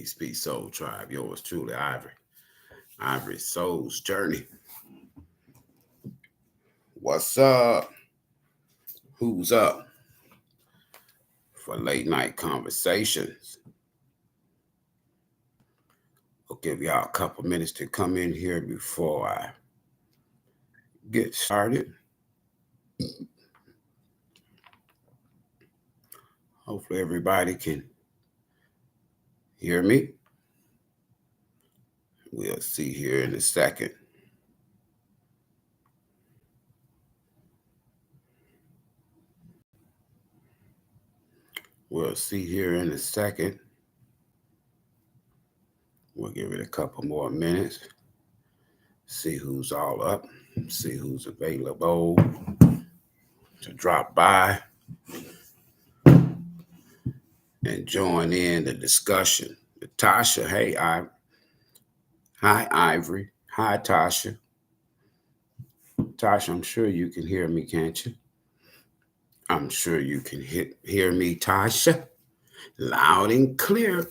Peace, Soul Tribe. Yours truly, Ivory Soul's Journey. What's up? Who's up for late night conversations? I'll give y'all a couple minutes to come in here before I get started. Hopefully everybody can hear me. We'll see here in a second. We'll see here in a second. We'll give it a couple more minutes. See who's all up. See who's available to drop by and join in the discussion. Tasha, hey, hi, Ivory. Hi, Tasha. Tasha, I'm sure you can hear me, can't you? I'm sure you can hear me, Tasha, loud and clear.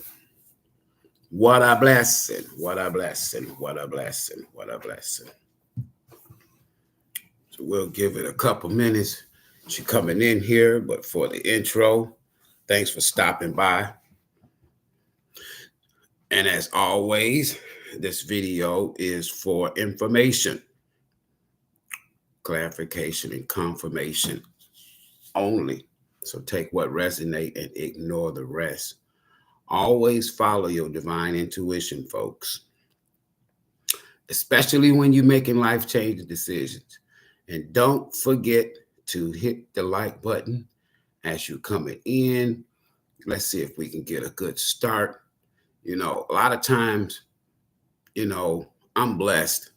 What a blessing, what a blessing, what a blessing, what a blessing. So we'll give it a couple minutes. She's coming in here, but for the intro, thanks for stopping by. And as always, this video is for information, clarification, and confirmation only. So take what resonates and ignore the rest. Always follow your divine intuition, folks, especially when you're making life-changing decisions. And don't forget to hit the like button as you're coming in. Let's see if we can get a good start. You know, a lot of times, you know, I'm blessed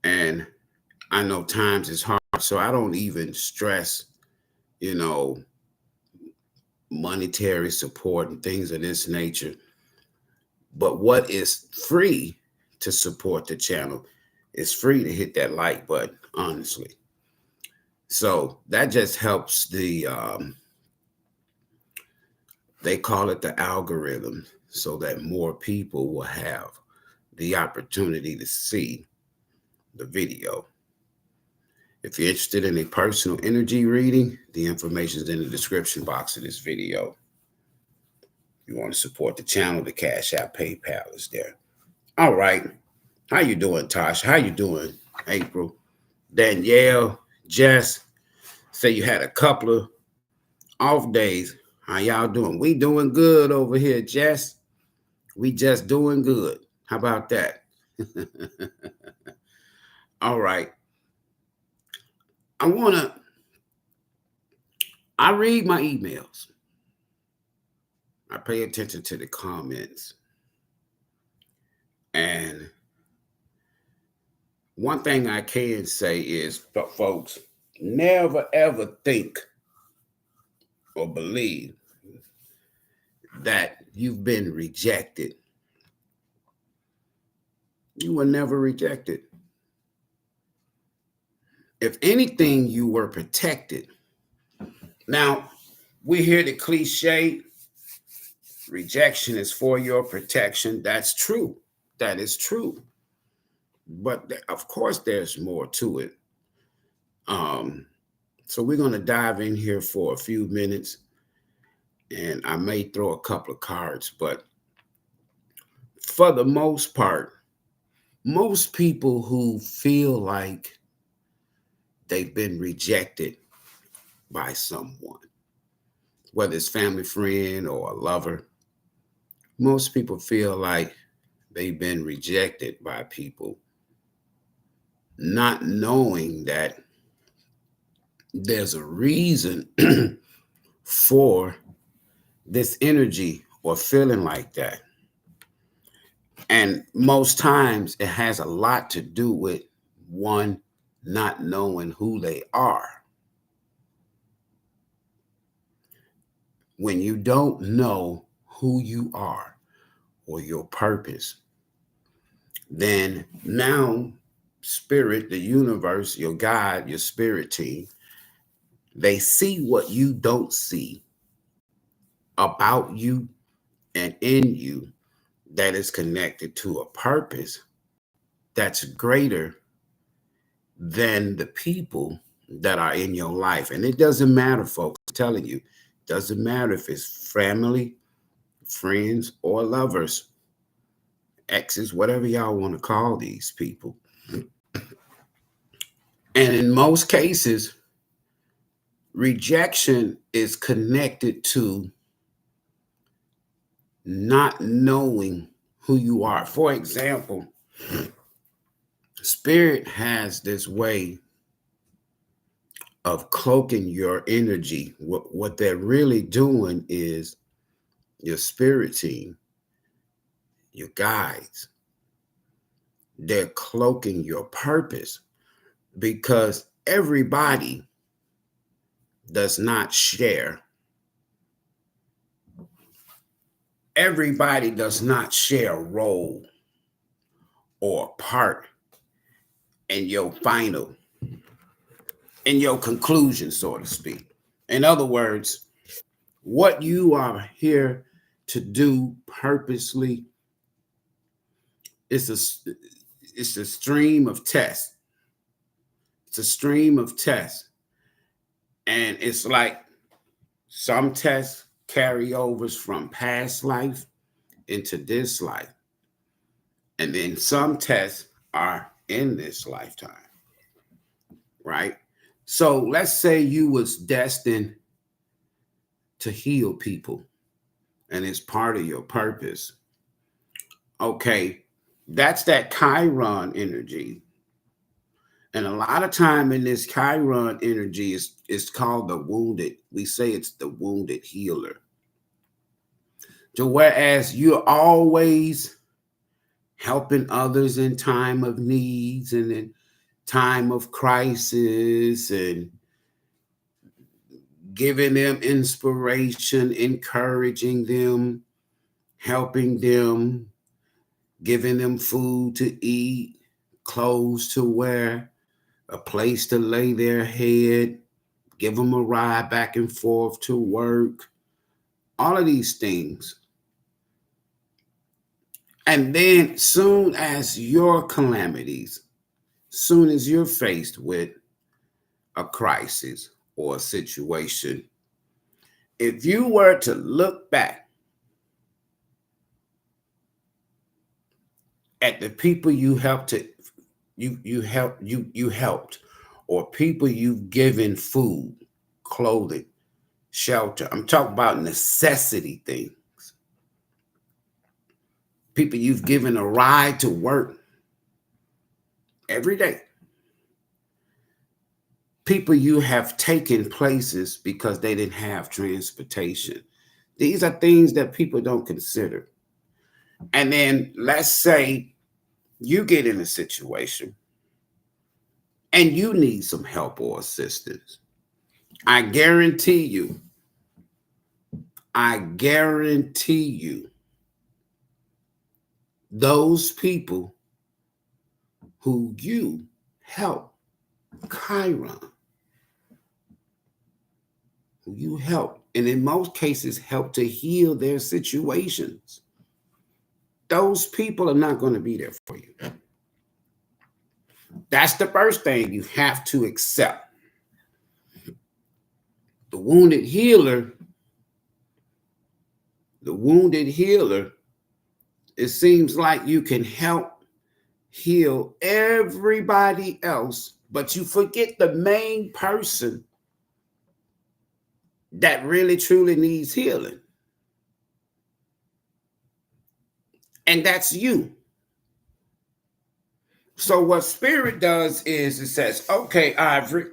and I know times is hard, so I don't even stress, you know, monetary support and things of this nature. But what is free to support the channel is free to hit that like button, honestly. So that just helps the, they call it the algorithm, so that more people will have the opportunity to see the video. If you're interested in a personal energy reading, the information is in the description box of this video. You want to support the channel, the Cashapp, PayPal is there. All right. How you doing, Tasha? How you doing, April? Danielle, Jess, say you had a couple of off days. How y'all doing? We doing good over here, Jess. We just doing good. How about that? All right. I read my emails. I pay attention to the comments. And one thing I can say is, folks, never ever think or believe that you've been rejected. You were never rejected. If anything, you were protected. Now, we hear the cliche, rejection is for your protection. That's true. That is true. But of course, there's more to it. So we're going to dive in here for a few minutes, and I may throw a couple of cards, but for the most part, most people who feel like they've been rejected by someone, whether it's family, friend, or a lover, most people feel like they've been rejected by people, not knowing that there's a reason for this energy or feeling like that. And most times it has a lot to do with one, not knowing who they are. When you don't know who you are or your purpose, then now spirit, the universe, your God, your spirit team, they see what you don't see about you and in you that is connected to a purpose that's greater than the people that are in your life. And it doesn't matter, folks, I'm telling you, it doesn't matter if it's family, friends, or lovers, exes, whatever y'all want to call these people. And in most cases, rejection is connected to not knowing who you are. For example, spirit has this way of cloaking your energy. What they're really doing is your spirit team, your guides, they're cloaking your purpose because everybody does not share. Everybody does not share a role or a part in your conclusion, so to speak. In other words, what you are here to do purposely is it's a stream of tests. It's a stream of tests. And it's like some tests carryovers from past life into this life. And then some tests are in this lifetime, right? So let's say you was destined to heal people and it's part of your purpose. Okay, that's that Chiron energy. And a lot of time in this Chiron energy is called the wounded. We say it's the wounded healer. So whereas you're always helping others in time of needs and in time of crisis and giving them inspiration, encouraging them, helping them, giving them food to eat, clothes to wear, a place to lay their head, give them a ride back and forth to work, all of these things. And then soon as your calamities, soon as you're faced with a crisis or a situation, if you were to look back at the people you helped you helped, or people you've given food, clothing, shelter. I'm talking about necessity things. People you've given a ride to work every day. People you have taken places because they didn't have transportation. These are things that people don't consider. And then let's say you get in a situation and you need some help or assistance. I guarantee you, those people who you help, Chiron, who you help, and in most cases help to heal their situations, those people are not going to be there for you. That's the first thing you have to accept. The wounded healer, it seems like you can help heal everybody else, but you forget the main person that really truly needs healing. And that's you. So what spirit does is it says, okay, Ivory,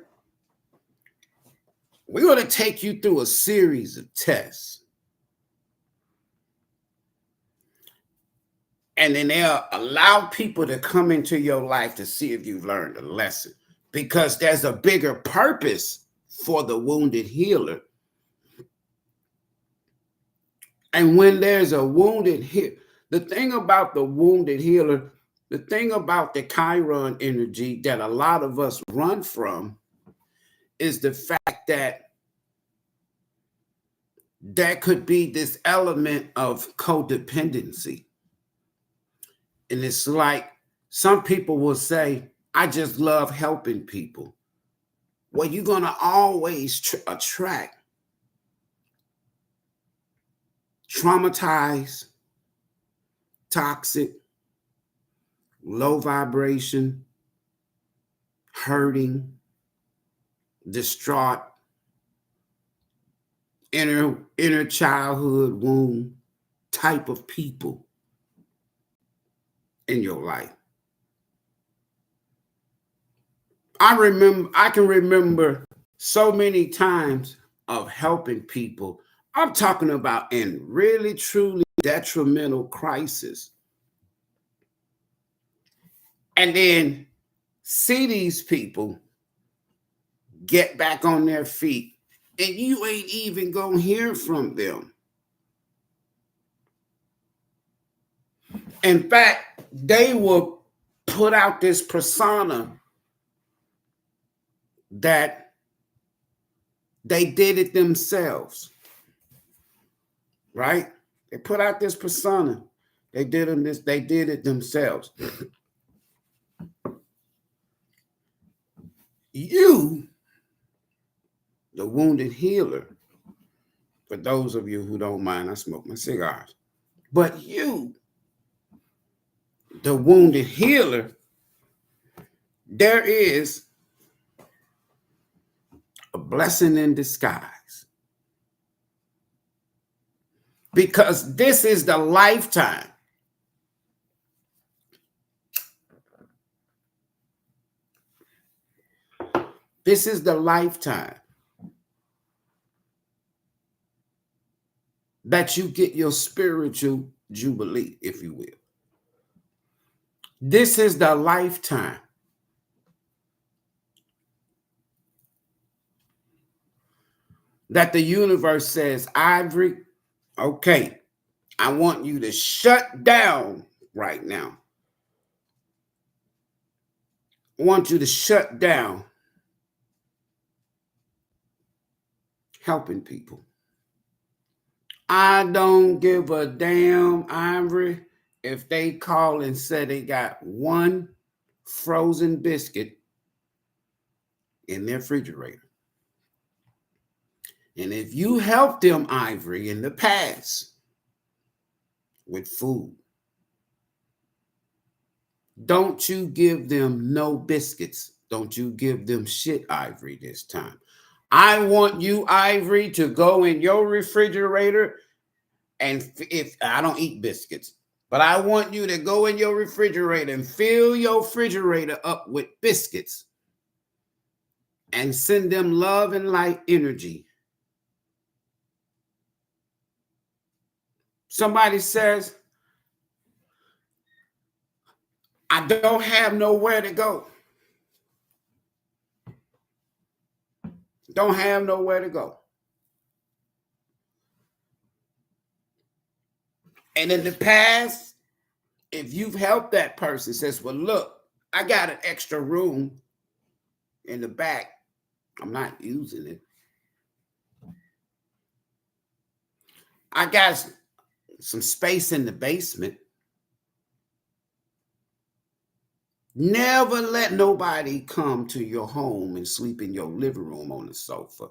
we're going to take you through a series of tests. And then they'll allow people to come into your life to see if you've learned a lesson, because there's a bigger purpose for the wounded healer. And when there's a wounded healer, the thing about the wounded healer, the thing about the Chiron energy that a lot of us run from is the fact that That could be this element of codependency. And it's like some people will say, I just love helping people. Well, you're going to always attract traumatized, toxic, low vibration, hurting, distraught, inner childhood wound type of people in your life. I can remember so many times of helping people. I'm talking about in really, truly detrimental crisis. And then see these people get back on their feet, and you ain't even gonna hear from them. In fact, they will put out this persona that they did it themselves, right? They put out this persona. They did it themselves. You, the wounded healer, for those of you who don't mind, I smoke my cigars. But you, the wounded healer, there is a blessing in disguise. Because this is the lifetime. This is the lifetime that you get your spiritual jubilee, if you will. This is the lifetime that the universe says, Ivory, okay, I want you to shut down right now. I want you to shut down helping people. I don't give a damn, Ivory, if they call and say they got one frozen biscuit in their refrigerator. And if you help them, Ivory, in the past with food, don't you give them no biscuits. Don't you give them shit, Ivory, this time. I want you, Ivory, to go in your refrigerator, and if I don't eat biscuits, but I want you to go in your refrigerator and fill your refrigerator up with biscuits and send them love and light energy. Somebody says, I don't have nowhere to go. Don't have nowhere to go. And in the past, if you've helped that person, says, well, look, I got an extra room in the back. I'm not using it. I got some space in the basement. Never let nobody come to your home and sleep in your living room on the sofa.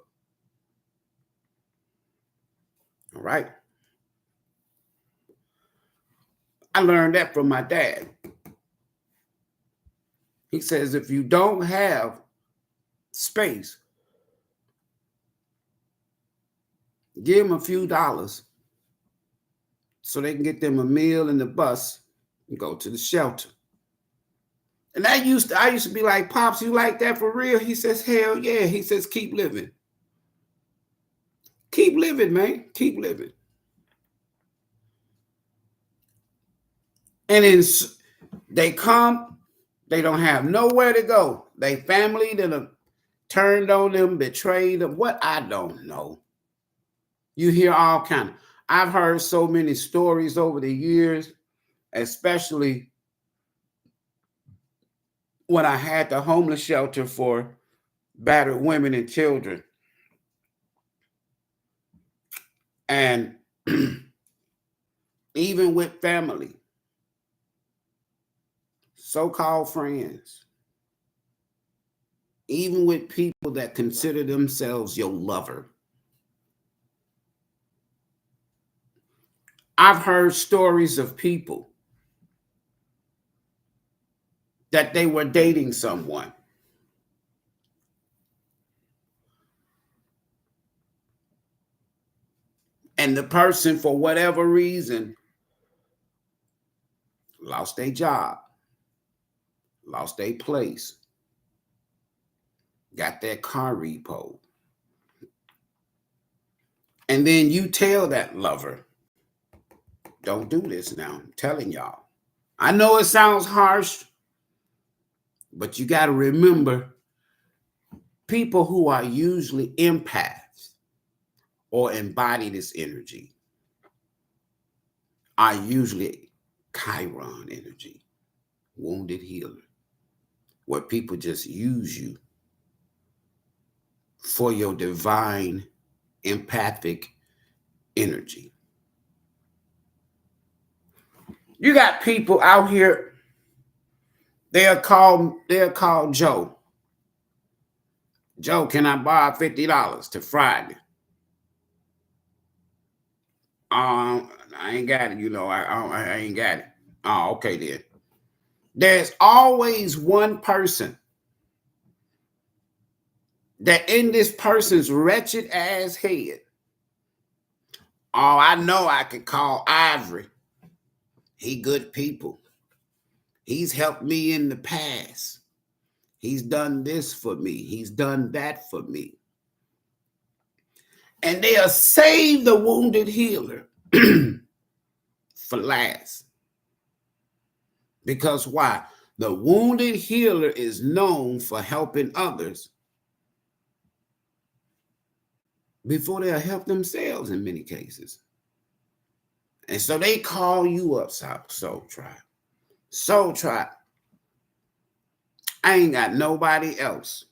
All right? I learned that from my dad. He says, if you don't have space, give them a few dollars so they can get them a meal in the bus and go to the shelter. And I used to be like, Pops, you like that for real? He says, hell yeah. He says, keep living. Keep living, man. Keep living. And then they come, they don't have nowhere to go. They family that have turned on them, betrayed them. What? I don't know. You hear all kind of. I've heard so many stories over the years, especially when I had the homeless shelter for battered women and children. And even with family, so-called friends, even with people that consider themselves your lover. I've heard stories of people that they were dating someone. And the person, for whatever reason, lost their job, lost their place, got their car repoed. And then you tell that lover, don't do this now. I'm telling y'all. I know it sounds harsh, but you got to remember, people who are usually empaths or embody this energy are usually Chiron energy, wounded healer, where people just use you for your divine empathic energy. You got people out here, they'll call Joe. Joe, can I borrow $50 to Friday? I ain't got it, I ain't got it. Oh, okay then. There's always one person that in this person's wretched ass head, oh, I know I could call Ivory. He good people. He's helped me in the past. He's done this for me. He's done that for me. And they'll save the wounded healer for last. Because why? The wounded healer is known for helping others before they'll help themselves in many cases. And so they call you up, Soul Tribe. Soul Tribe, I ain't got nobody else.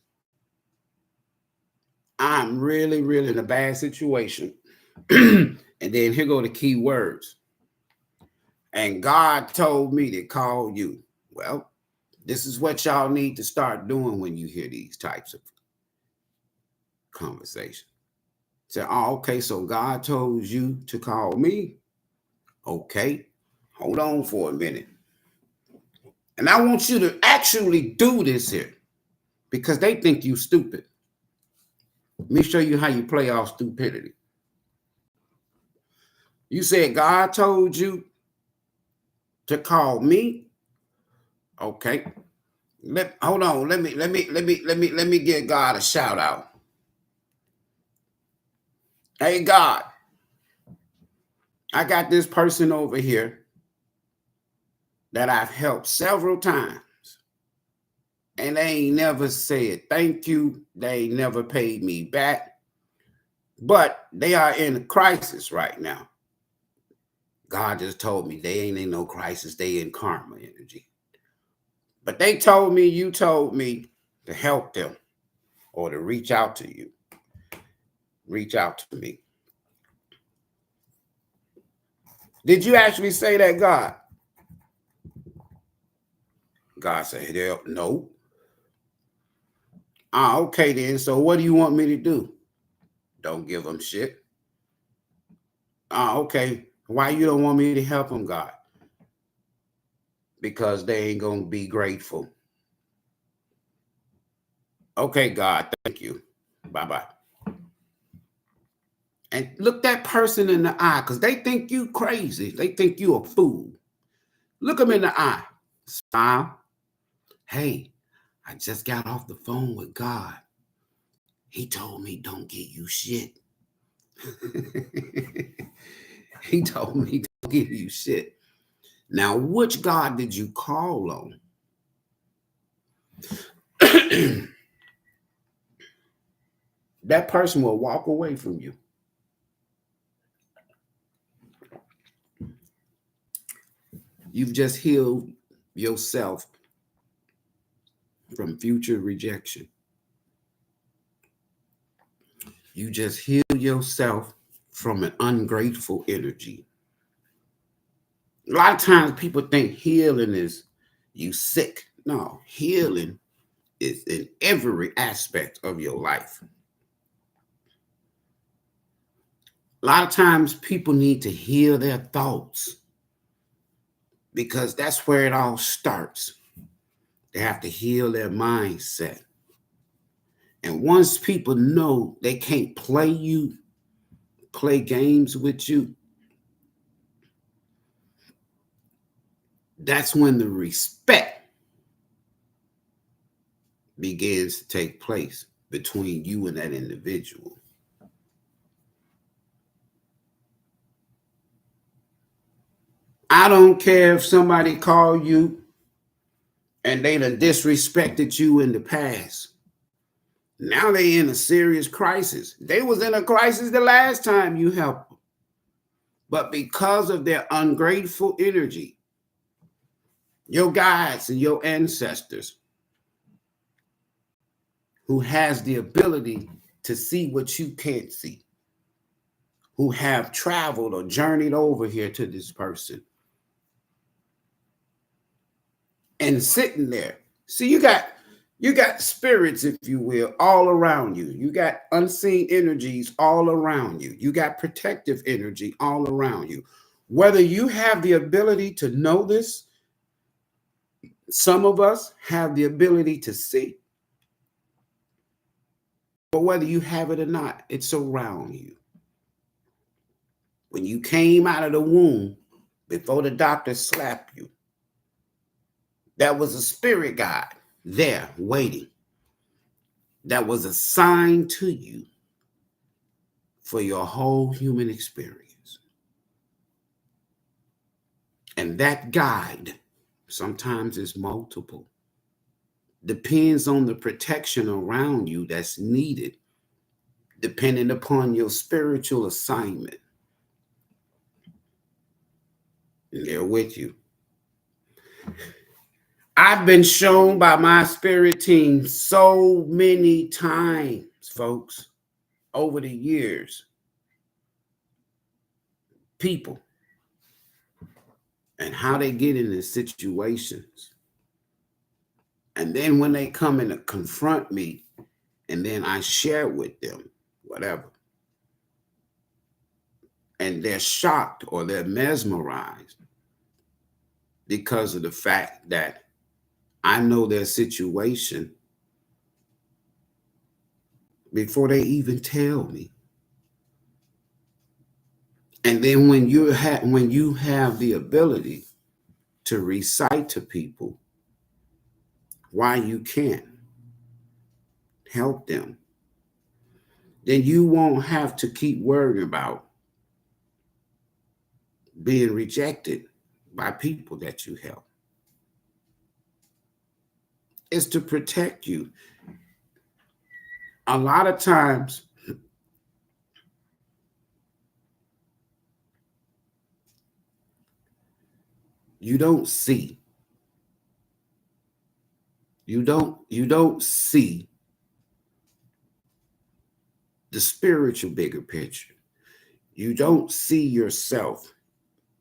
I'm really, really in a bad situation. And then here go the key words. And God told me to call you. Well, this is what y'all need to start doing when you hear these types of conversations. Say, oh, okay, so God told you to call me. Okay, hold on for a minute. And I want you to actually do this here because they think you stupid. Let me show you how you play off stupidity. You said God told you to call me. Okay. Hold on. Let me give God a shout out. Hey God, I got this person over here that I've helped several times. And they ain't never said thank you. They ain't never paid me back. But they are in a crisis right now. God just told me they ain't in no crisis. They in karma energy. But they told me, you told me to help them or to reach out to you. Reach out to me. Did you actually say that, God? God said, no. Okay then. So what do you want me to do? Don't give them shit. Okay. Why you don't want me to help them, God? Because they ain't going to be grateful. Okay, God, thank you. Bye-bye. And look that person in the eye because they think you crazy. They think you a fool. Look them in the eye. Smile. Hey, I just got off the phone with God. He told me don't give you shit. He told me don't give you shit. Now, which God did you call on? That person will walk away from you. You've just healed yourself from future rejection. You just heal yourself from an ungrateful energy. A lot of times people think healing is you sick. No, healing is in every aspect of your life. A lot of times people need to heal their thoughts because that's where it all starts. They have to heal their mindset. And once people know they can't play games with you, that's when the respect begins to take place between you and that individual. I don't care if somebody called you and they done disrespected you in the past. Now they in a serious crisis. They was in a crisis the last time you helped them. But because of their ungrateful energy, your guides and your ancestors who has the ability to see what you can't see, who have traveled or journeyed over here to this person and sitting there. See, you got spirits, if you will, all around you. You got unseen energies all around you. You got protective energy all around you. Whether you have the ability to know this, some of us have the ability to see, but whether you have it or not, it's around you. When you came out of the womb, before the doctor slapped you, that was a spirit guide there waiting, that was assigned to you for your whole human experience. And that guide sometimes is multiple. Depends on the protection around you that's needed, depending upon your spiritual assignment. And they're with you. I've been shown by my spirit team so many times, folks, over the years, people and how they get into situations. And then when they come in to confront me, and then I share with them, whatever, and they're shocked or they're mesmerized because of the fact that I know their situation before they even tell me. And then when you have the ability to recite to people why you can't help them, then you won't have to keep worrying about being rejected by people that you help. It's to protect you. A lot of times, you don't see. You don't see the spiritual bigger picture. You don't see yourself.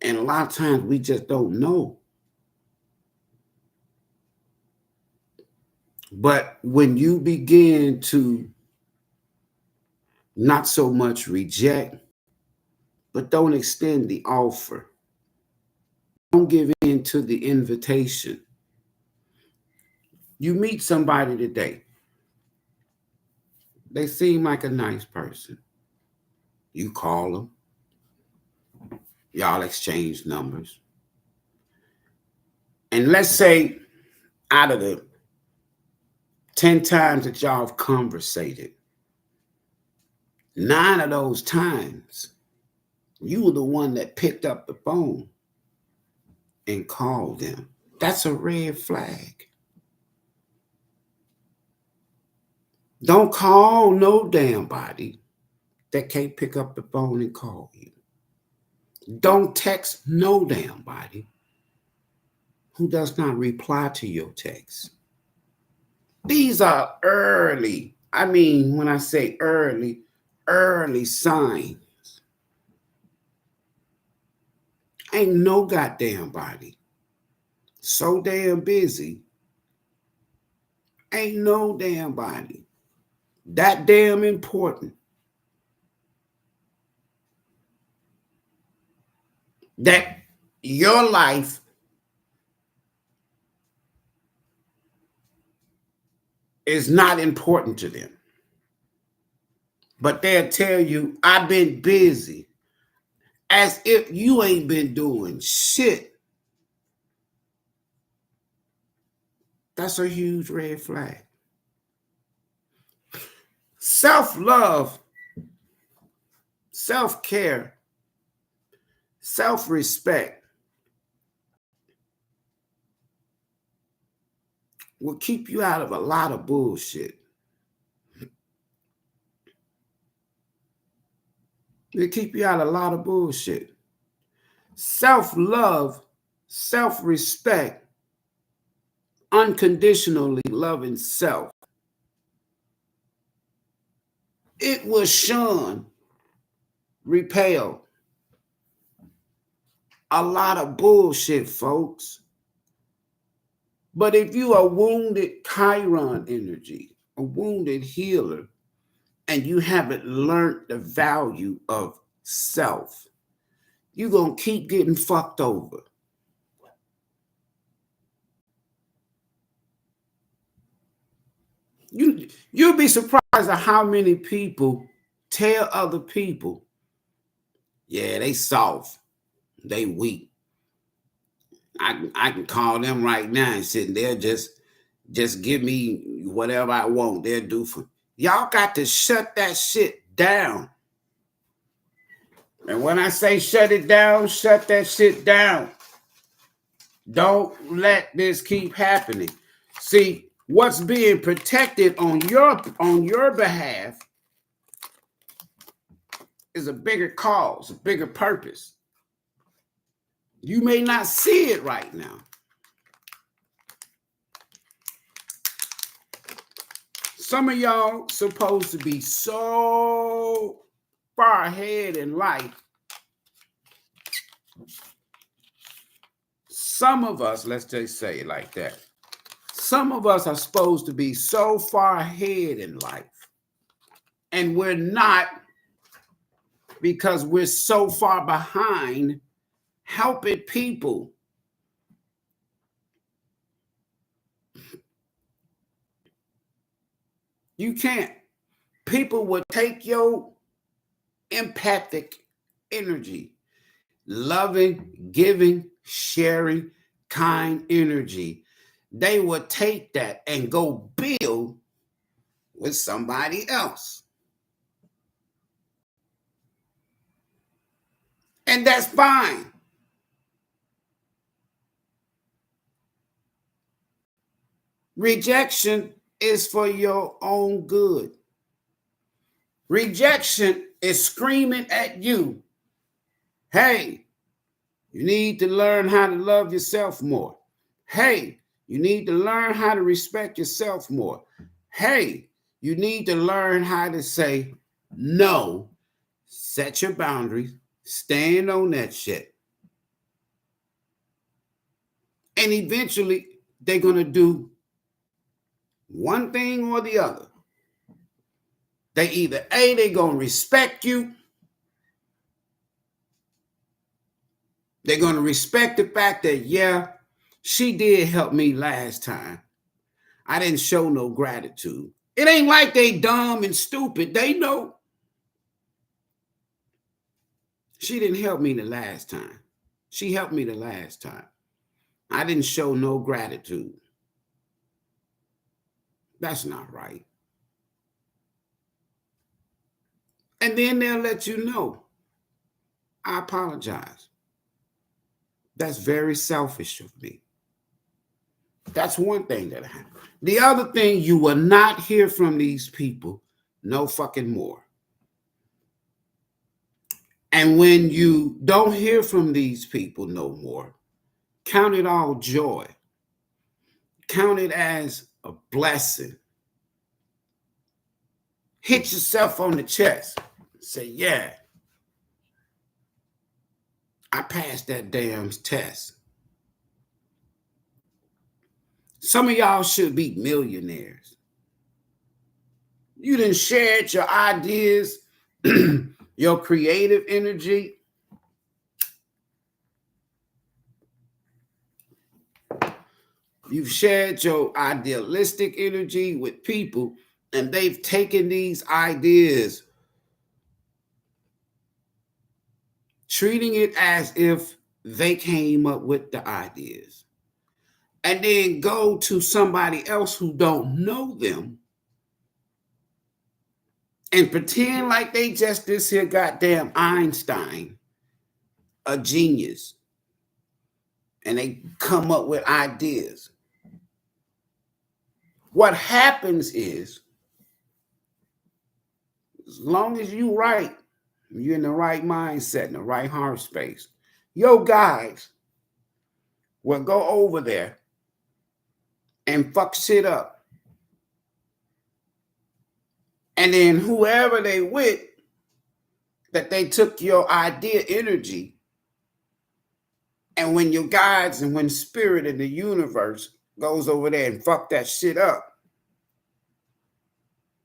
And a lot of times we just don't know. But when you begin to not so much reject, but don't extend the offer, don't give in to the invitation. You meet somebody today. They seem like a nice person. You call them. Y'all exchange numbers. And let's say out of the 10 times that y'all have conversated, 9 of those times, you were the one that picked up the phone and called them. That's a red flag. Don't call no damn body that can't pick up the phone and call you. Don't text no damn body who does not reply to your text. These are early, I mean, when I say early signs Ain't no goddamn body so damn busy. Ain't no damn body that damn important that your life is not important to them. But they'll tell you, I've been busy, as if you ain't been doing shit. That's a huge red flag. Self-love, self-care, self-respect will keep you out of a lot of bullshit. It'll keep you out of a lot of bullshit. Self-love, self-respect, unconditionally loving self. It will shun, repel a lot of bullshit, folks. But if you are wounded Chiron energy, a wounded healer, and you haven't learned the value of self, you're going to keep getting fucked over. You'll be surprised at how many people tell other people, yeah, they soft, they weak. I can call them right now and sit there, just give me whatever I want. They'll do for y'all. Got to shut that shit down. And when I say shut it down, shut that shit down. Don't let this keep happening. See, what's being protected on your behalf is a bigger cause, a bigger purpose. You may not see it right now. Some of y'all supposed to be so far ahead in life. Some of us, let's just say it like that. Some of us are supposed to be so far ahead in life, and we're not, because we're so far behind helping people. You can't. People will take your empathic energy, loving, giving, sharing, kind energy. They will take that and go build with somebody else. And that's fine. Rejection is for your own good. Rejection is screaming at you, hey, you need to learn how to love yourself more. Hey, you need to learn how to respect yourself more. Hey, you need to learn how to say no, set your boundaries, stand on that shit. And eventually, they're going to do one thing or the other. They either, A, they're going to respect you. They're going to respect the fact that, yeah, she did help me last time. I didn't show no gratitude. It ain't like they dumb and stupid. They know. She didn't help me the last time. She helped me the last time. I didn't show no gratitude. That's not right. And then they'll let you know, I apologize. That's very selfish of me. That's one thing that happened. The other thing, you will not hear from these people no fucking more. And when you don't hear from these people no more, count it all joy. Count it as a blessing. Hit yourself on the chest. Say, yeah, I passed that damn test. Some of y'all should be millionaires. You done shared your ideas, your creative energy. You've shared your idealistic energy with people, and they've taken these ideas, treating it as if they came up with the ideas, and then go to somebody else who don't know them and pretend like they just this here goddamn Einstein, a genius, and they come up with ideas. What happens is, as long as you right, you're in the right mindset, in the right heart space, your guys will go over there and fuck shit up. And then whoever they with, that they took your idea energy, and when your guides and when spirit in the universe goes over there and fuck that shit up,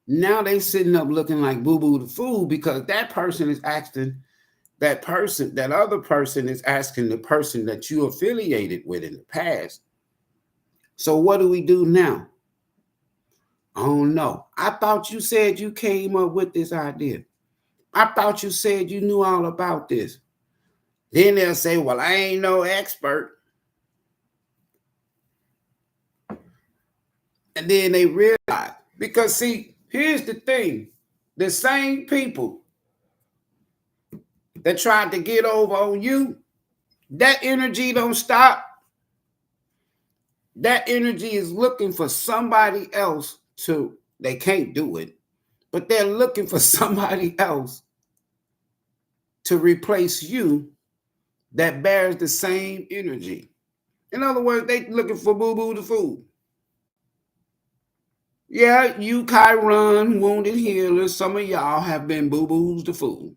now they sitting up looking like boo-boo the fool, because that person is asking that other person is asking the person that you affiliated with in the past. So what do we do now? I don't know. I thought you said you came up with this idea. I thought you said you knew all about this. Then they'll say, well, I ain't no expert. And then they realize, because see, here's the thing. The same people that tried to get over on you, that energy don't stop. That energy is looking for somebody else to, they can't do it, but they're looking for somebody else to replace you that bears the same energy. In other words, they looking for boo-boo the fool. Yeah, you, Chiron, wounded healers, some of y'all have been boo-boos the fool.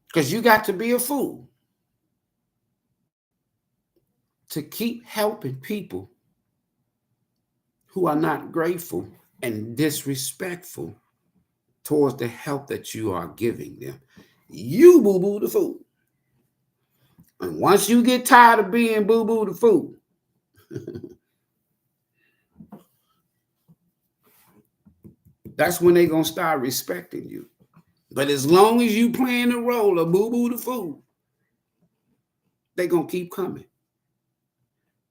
Because you got to be a fool to keep helping people who are not grateful and disrespectful towards the help that you are giving them. You boo-boo the fool. And once you get tired of being boo-boo the fool, that's when they're going to start respecting you. But as long as you playing the role of boo-boo the fool, they're going to keep coming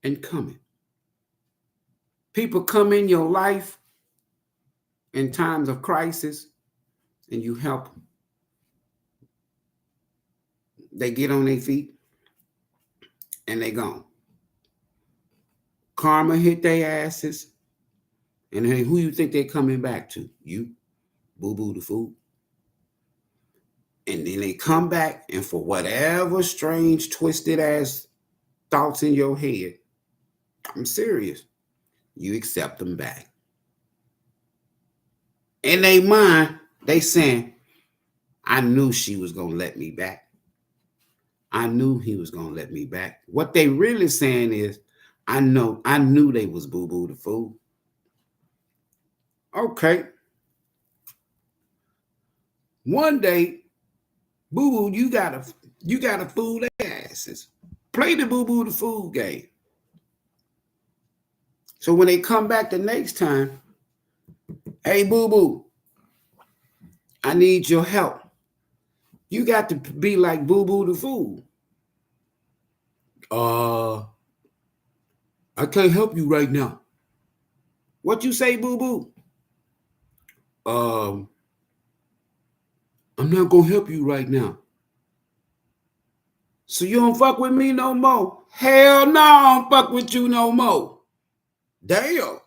and coming. People come in your life in times of crisis, and you help them. They get on their feet, and they gone. Karma hit their asses, and hey, who you think they're coming back to? You, boo-boo the fool. And then they come back, and for whatever strange, twisted ass thoughts in your head, I'm serious, you accept them back. In their mind, they saying, I knew she was going to let me back. I knew he was going to let me back. What they really saying is, I knew they was boo-boo the fool. Okay. One day, boo-boo, you gotta fool their asses. Play the boo-boo the fool game. So when they come back the next time, hey, boo-boo, I need your help. You got to be like boo-boo the fool. I can't help you right now. What you say, boo-boo? I'm not gonna help you right now. So you don't fuck with me no more? Hell no, I don't fuck with you no more. Damn.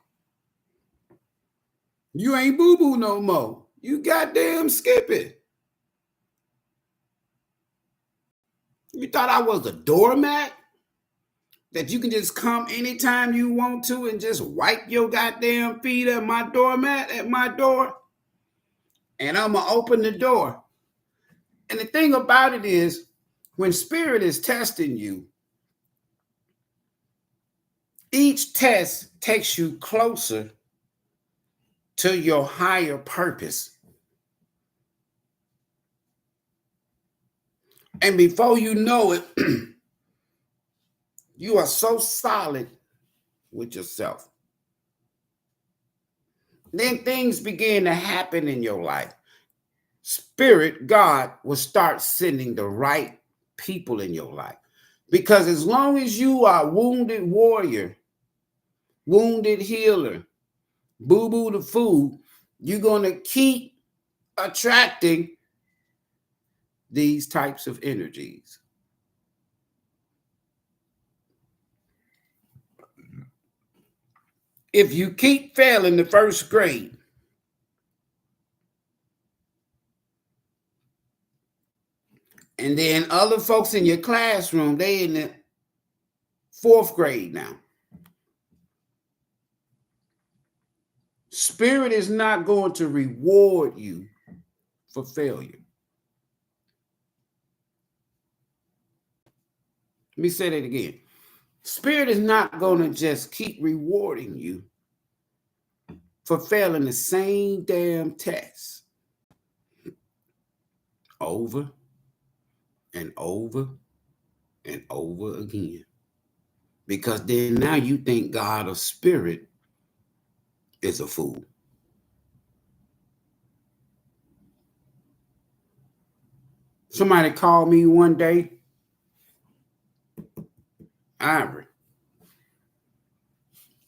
You ain't boo-boo no more. You goddamn skipping. You thought I was a doormat? That you can just come anytime you want to and just wipe your goddamn feet at my doormat, at my door? And I'm going to open the door. And the thing about it is, when spirit is testing you, each test takes you closer to your higher purpose. And before you know it, you are so solid with yourself. Then things begin to happen in your life. Spirit, God, will start sending the right people in your life. Because as long as you are wounded warrior, wounded healer, boo-boo the fool, you're going to keep attracting these types of energies. If you keep failing the first grade, and then other folks in your classroom, they in the fourth grade now, Spirit is not going to reward you for failure. Let me say that again. Spirit is not going to just keep rewarding you for failing the same damn test over and over and over again. Because then now you think God or Spirit is a fool. Somebody called me one day, Ivory,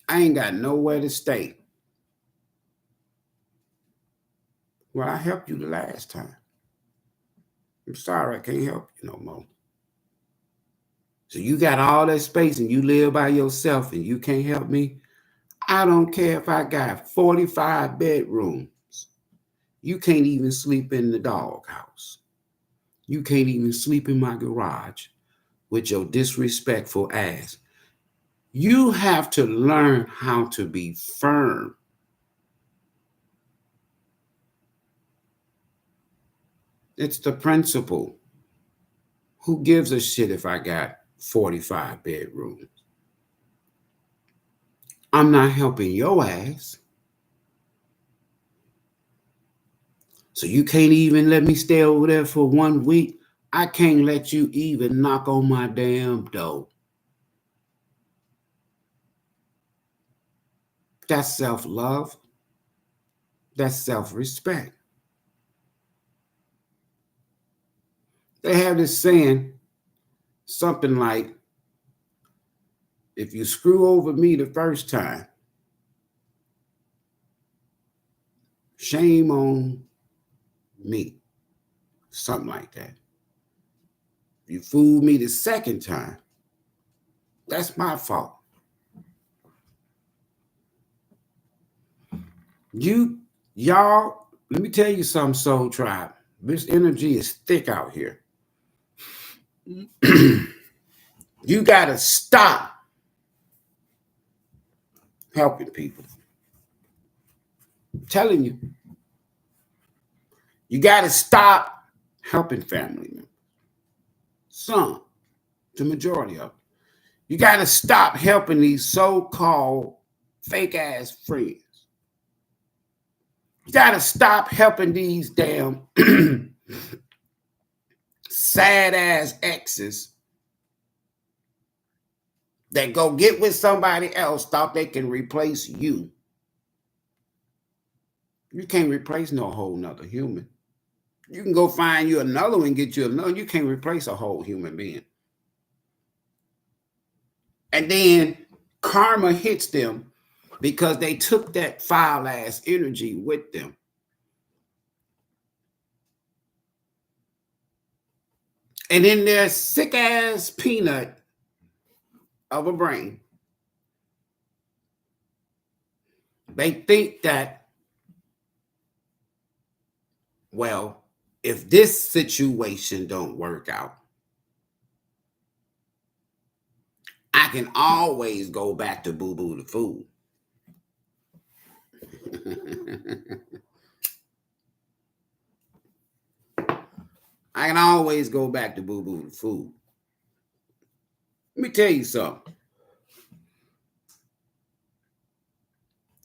I ain't got nowhere to stay. Well, I helped you the last time. I'm sorry, I can't help you no more. So you got all that space and you live by yourself and you can't help me? I don't care if I got 45 bedrooms. You can't even sleep in the doghouse. You can't even sleep in my garage with your disrespectful ass. You have to learn how to be firm. It's the principle. Who gives a shit if I got 45 bedrooms? I'm not helping your ass. So you can't even let me stay over there for 1 week. I can't let you even knock on my damn door. That's self-love. That's self-respect. They have this saying, something like, if you screw over me the first time, shame on me. Something like that. If you fool me the second time, that's my fault. Y'all, let me tell you something, Soul Tribe. This energy is thick out here. You got to stop helping people. I'm telling you. You got to stop helping family members. Some, the majority of them. You got to stop helping these so-called fake-ass friends. You got to stop helping these damn sad-ass exes that go get with somebody else, thought they can replace you. You can't replace no whole nother human. You can go find you another one and get you another. You can't replace a whole human being. And then karma hits them because they took that foul-ass energy with them. And in their sick-ass peanut of a brain, they think that, well, if this situation don't work out, I can always go back to boo-boo the fool. I can always go back to Boo Boo the Food. Let me tell you something.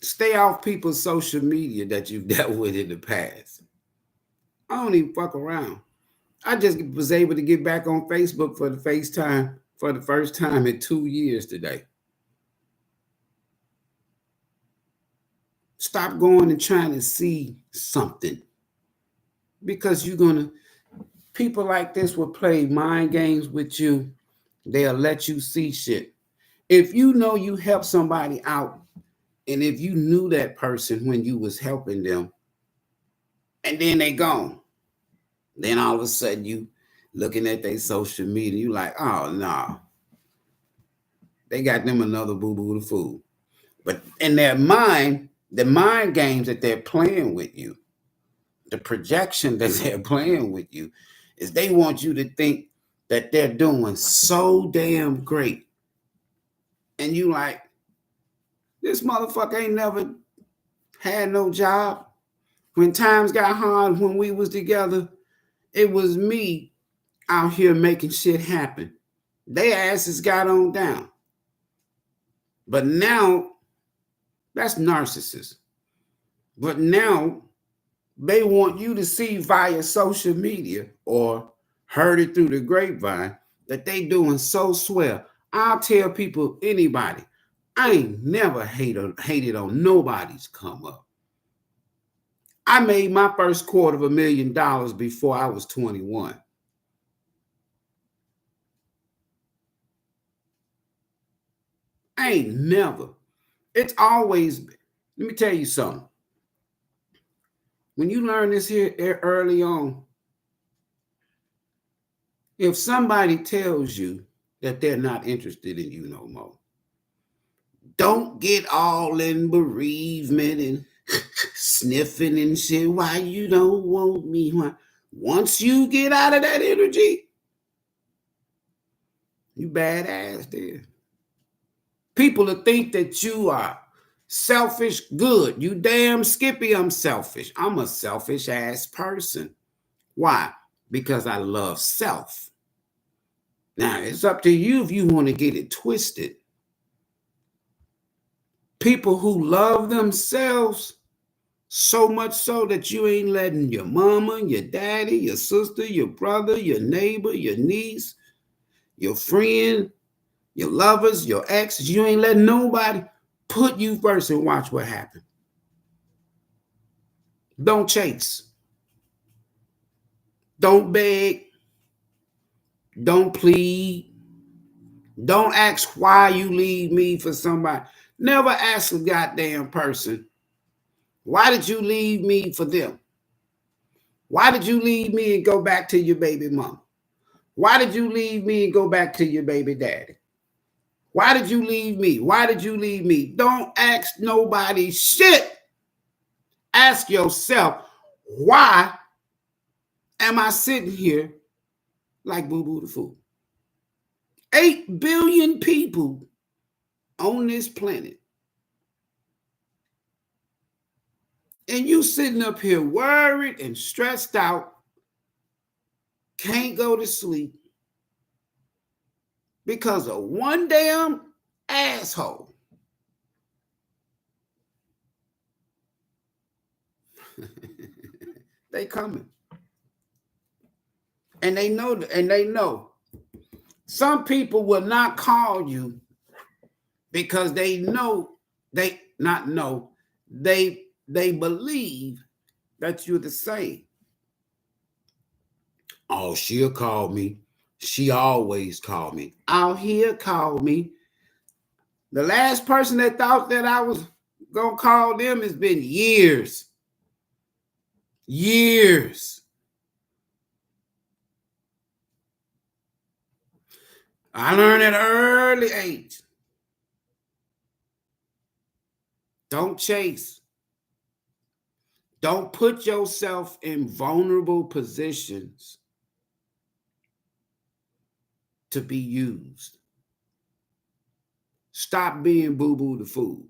Stay off people's social media that you've dealt with in the past. I don't even fuck around. I just was able to get back on Facebook for the first time in 2 years today. Stop going and trying to see something. Because people like this will play mind games with you. They'll let you see shit. If you know you help somebody out, and if you knew that person when you was helping them, and then they gone, then all of a sudden you looking at their social media, you like, oh no, they got them another Boo Boo the Food. But in their mind, the mind games that they're playing with you, the projection that they're playing with you, is they want you to think that they're doing so damn great. And you like, this motherfucker ain't never had no job. When times got hard when we was together, it was me out here making shit happen. They asses got on down. But now, that's narcissist. But now, they want you to see via social media or heard it through the grapevine that they doing so swell. I'll tell people, anybody, I ain't never hated on nobody's come up. I made my first $250,000 before I was 21. I ain't never. It's always, let me tell you something. When you learn this here early on, if somebody tells you that they're not interested in you no more, don't get all in bereavement and sniffing and shit. Why you don't want me? Why? Once you get out of that energy, you badass there. People will think that you are selfish good. You damn Skippy, I'm selfish. I'm a selfish ass person. Why? Because I love self. Now, it's up to you if you want to get it twisted. People who love themselves so much so that you ain't letting your mama, your daddy, your sister, your brother, your neighbor, your niece, your friend, your lovers, your exes, you ain't letting nobody put you first and watch what happens. Don't chase. Don't beg. Don't plead. Don't ask why you leave me for somebody. Never ask a goddamn person, why did you leave me for them? Why did you leave me and go back to your baby mama? Why did you leave me and go back to your baby daddy? Why did you leave me? Why did you leave me? Don't ask nobody shit. Ask yourself, why am I sitting here like Boo Boo the Fool? 8 billion people on this planet. And you sitting up here worried and stressed out, can't go to sleep because of one damn asshole. They coming. And they know. Some people will not call you because they know, they believe that you're the same. Oh, she'll call me. She always called me. Out here called me. The last person that thought that I was gonna call them has been years. Years. I learned at an early age. Don't chase. Don't put yourself in vulnerable positions to be used. Stop being Boo Boo the Fool.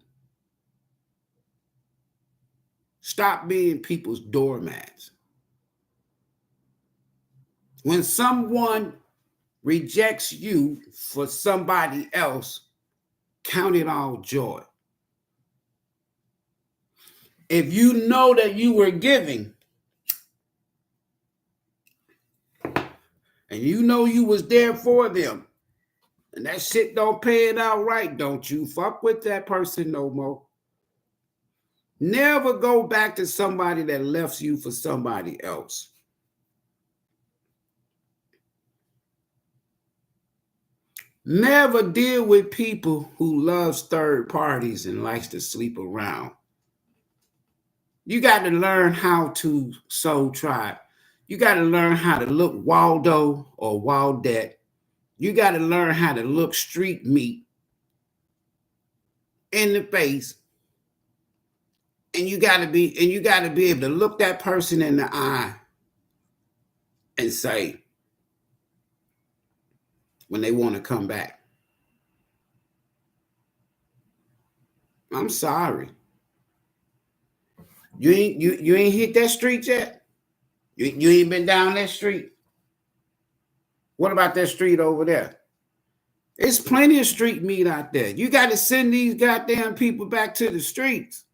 Stop being people's doormats. When someone rejects you for somebody else, count it all joy. If you know that you were giving and you know you was there for them, and that shit don't pay it out right, don't you fuck with that person no more. Never go back to somebody that left you for somebody else. Never deal with people who loves third parties and likes to sleep around. You got to learn how to soul tribe. You got to learn how to look Waldo or Waldette. You got to learn how to look street meat in the face. And you got to be able to look that person in the eye and say, when they want to come back, I'm sorry. You ain't hit that street yet? You ain't been down that street? What about that street over there? There's plenty of street meat out there. You got to send these goddamn people back to the streets.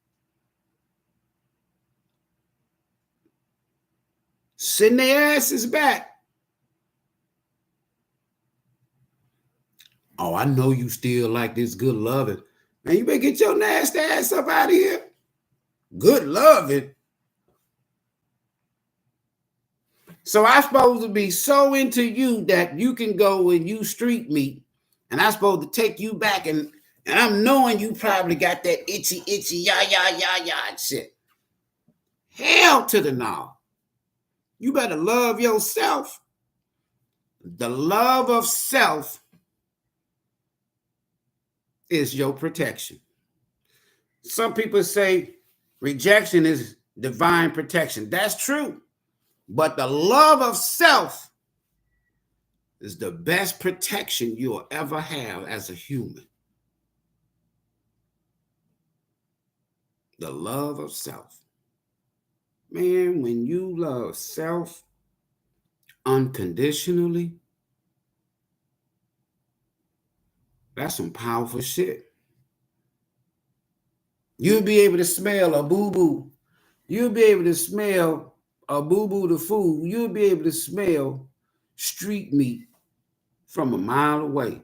Send their asses back. Oh, I know you still like this good loving. Man, you better get your nasty ass up out of here. Good loving. So I'm supposed to be so into you that you can go and you street meat, and I'm supposed to take you back, and I'm knowing you probably got that itchy, ya shit. Hell to the no. You better love yourself. The love of self is your protection. Some people say rejection is divine protection. That's true. But the love of self is the best protection you'll ever have as a human. The love of self. Man, when you love self unconditionally, that's some powerful shit. You'll be able to smell a boo-boo. You'll be able to smell a boo-boo the food. You'll be able to smell street meat from a mile away.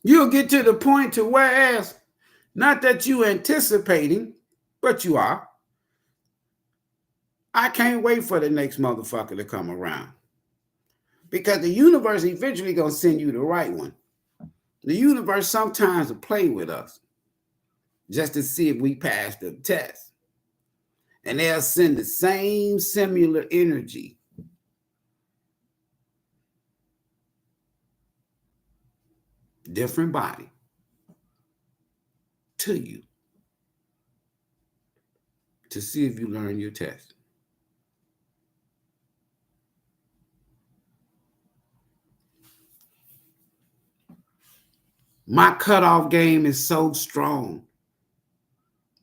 You'll get to the point to whereas, not that you anticipating, but you are. I can't wait for the next motherfucker to come around. Because the universe eventually gonna send you the right one. The universe sometimes will play with us just to see if we pass the test. And they'll send the same similar energy. Different body to you to see if you learn your test. My cutoff game is so strong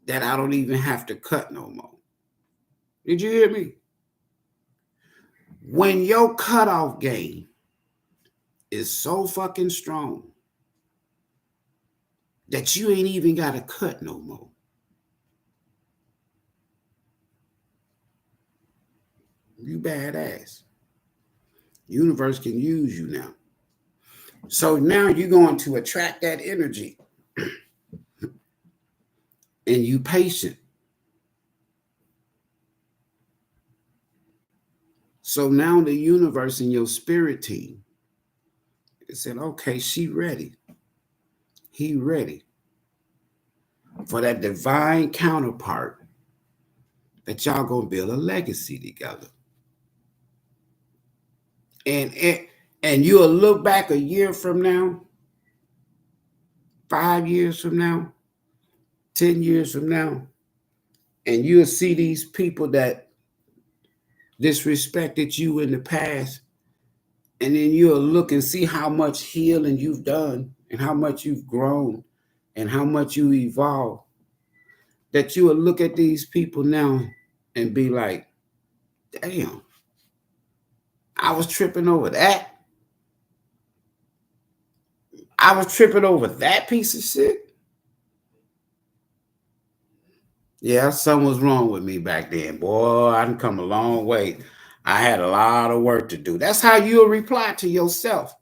that I don't even have to cut no more. Did you hear me? When your cutoff game is so fucking strong that you ain't even got to cut no more. You badass. Universe can use you now. So now you're going to attract that energy. And you patient. So now the universe and your spirit team, it said, okay, she ready. He ready for that divine counterpart that y'all gonna build a legacy together. And you'll look back a year from now, 5 years from now, 10 years from now, and you'll see these people that disrespected you in the past, and then you'll look and see how much healing you've done and how much you've grown and how much you evolved. that you will look at these people now and be like, damn, I was tripping over that. I was tripping over that piece of shit. Yeah, something was wrong with me back then. Boy, I done come a long way. I had a lot of work to do. That's how you'll reply to yourself.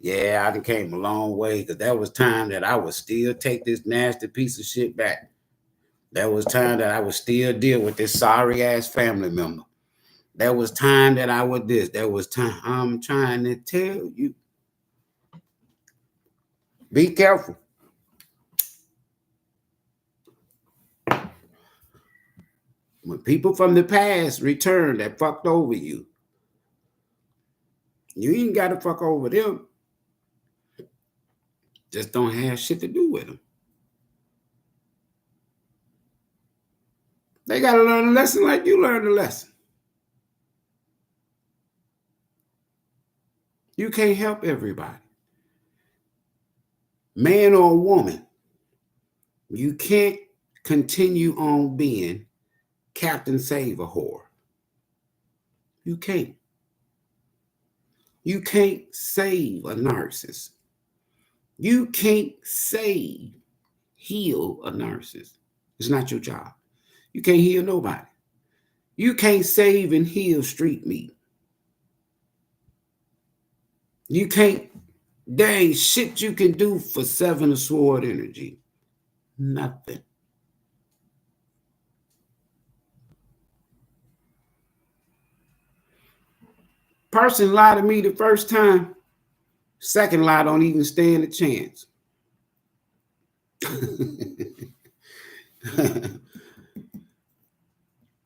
Yeah, I done came a long way because there was time that I would still take this nasty piece of shit back. There was time that I would still deal with this sorry ass family member. There was time that I would this. There was time. I'm trying to tell you. Be careful. When people from the past return that fucked over you, you ain't got to fuck over them. Just don't have shit to do with them. They got to learn a lesson like you learned a lesson. You can't help everybody. Man or woman, you can't continue on being Captain Save a Whore. You can't. You can't save a narcissist. You can't heal a narcissist. It's not your job. You can't heal nobody. You can't save and heal street meat. You can't, there ain't shit you can do for Seven of Sword energy. Nothing. Person lied to me the first time. Second lie don't even stand a chance.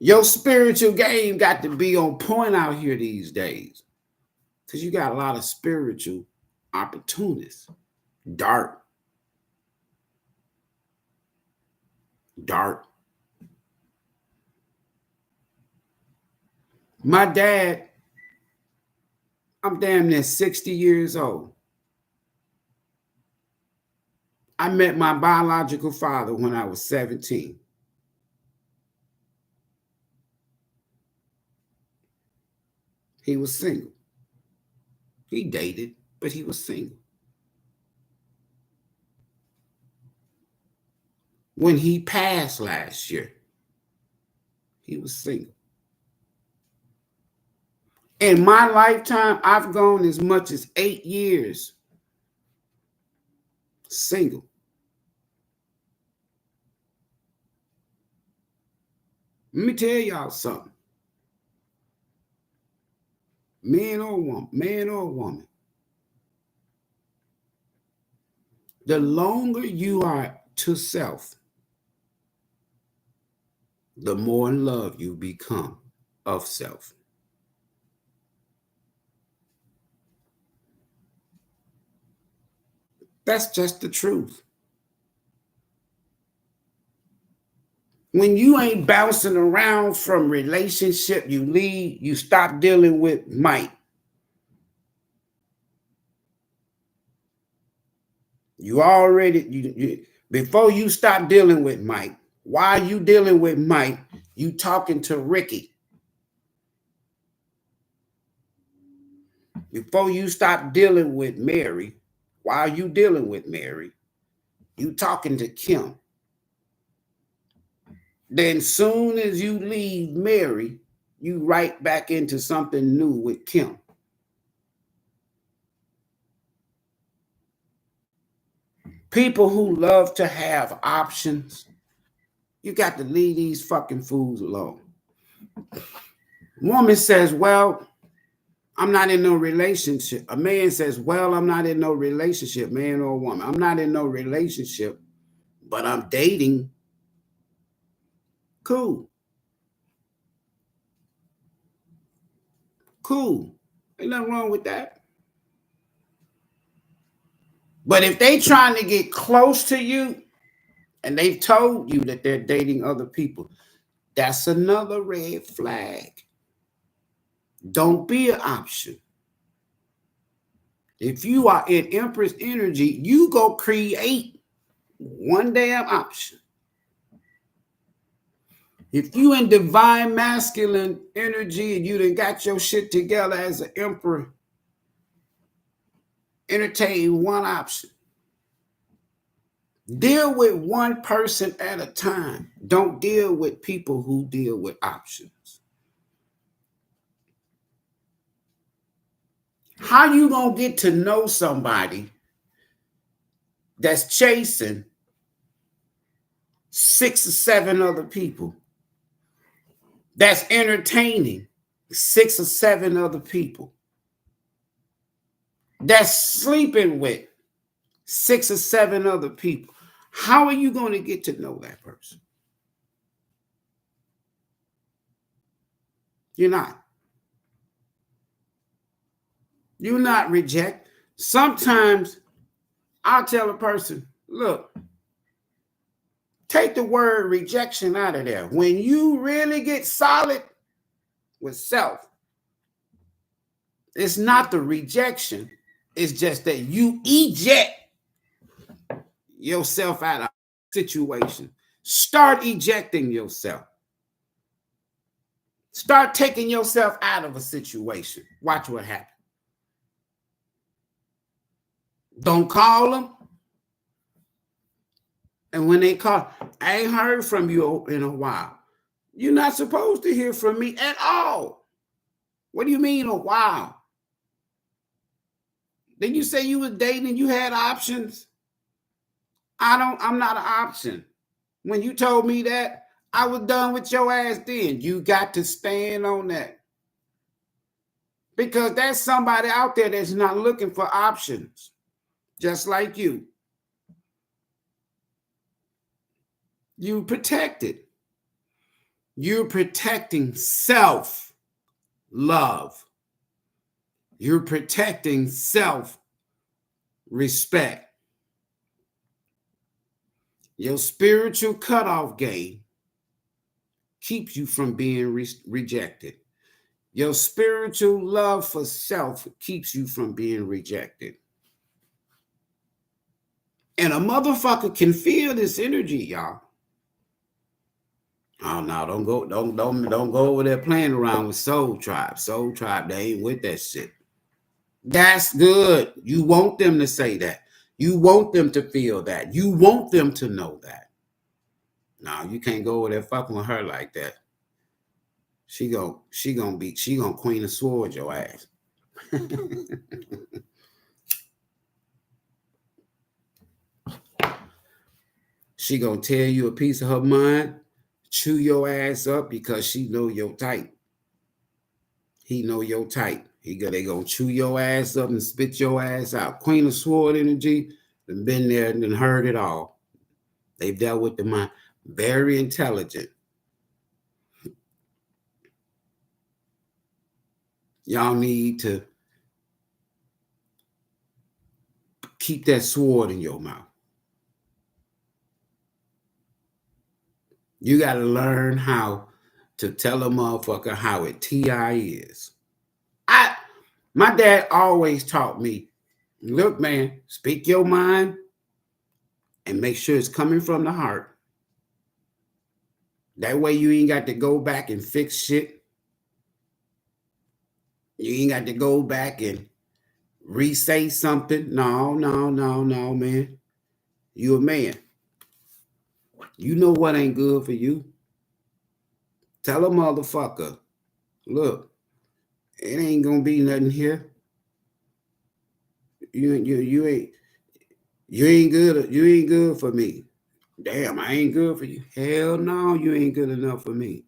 Your spiritual game got to be on point out here these days. Because you got a lot of spiritual opportunists. Dark. My dad, I'm damn near 60 years old. I met my biological father when I was 17. He was single. He dated, but he was single. When he passed last year, he was single. In my lifetime, I've gone as much as 8 years single. Let me tell y'all something. Man or woman. The longer you are to self, the more in love you become of self. That's just the truth. When you ain't bouncing around from relationship, you leave, you stop dealing with Mike. You already, before you stop dealing with Mike, while you dealing with Mike, you talking to Ricky. Before you stop dealing with Mary, while you dealing with Mary, you talking to Kim. Then soon as you leave Mary, you right back into something new with Kim. People who love to have options, you got to leave these fucking fools alone. Woman says, well, I'm not in no relationship. A man says, well, I'm not in no relationship, man or woman. I'm not in no relationship, but I'm dating. Cool. Ain't nothing wrong with that. But if they trying to get close to you and they've told you that they're dating other people, that's another red flag. Don't be an option. If you are in Empress energy, you go create one damn option. If you in divine masculine energy and you done got your shit together as an emperor, entertain one option. Deal with one person at a time. Don't deal with people who deal with options. How you gonna get to know somebody that's chasing 6 or 7 other people, that's entertaining 6 or 7 other people, that's sleeping with 6 or 7 other people? How are you going to get to know that person? You're not. You're not reject. Sometimes I'll tell a person, look, take the word rejection out of there. When you really get solid with self, it's not the rejection. It's just that you eject yourself out of a situation. Start ejecting yourself. Start taking yourself out of a situation. Watch what happens. Don't call them. And when they call, I ain't heard from you in a while. You're not supposed to hear from me at all. What do you mean a while? Then you say you was dating and you had options. I'm not an option. When you told me that, I was done with your ass then. You got to stand on that. Because there's somebody out there that's not looking for options, just like you. You protected. You're protecting self-love. You're protecting self-respect. Your spiritual cutoff game keeps you from being rejected. Your spiritual love for self keeps you from being rejected. And a motherfucker can feel this energy, y'all. Oh no, don't go over there playing around with Soul Tribe. Soul Tribe, they ain't with that shit. That's good. You want them to say that. You want them to feel that. You want them to know that. No, you can't go over there fucking with her like that. She gonna Queen of Swords your ass. She gonna tell you a piece of her mind, chew your ass up because she know your type. He know your type. They gonna chew your ass up and spit your ass out. Queen of Sword energy, and been there and heard it all. They've dealt with the mind. Very intelligent. Y'all need to keep that sword in your mouth. You got to learn how to tell a motherfucker how it TI is. My dad always taught me, look, man, speak your mind and make sure it's coming from the heart. That way you ain't got to go back and fix shit. You ain't got to go back and re-say something. No, man. You a man. You know what ain't good for you. Tell a motherfucker, look, it ain't gonna be nothing here. You ain't good. You ain't good for me. Damn, I ain't good for you. Hell no, you ain't good enough for me.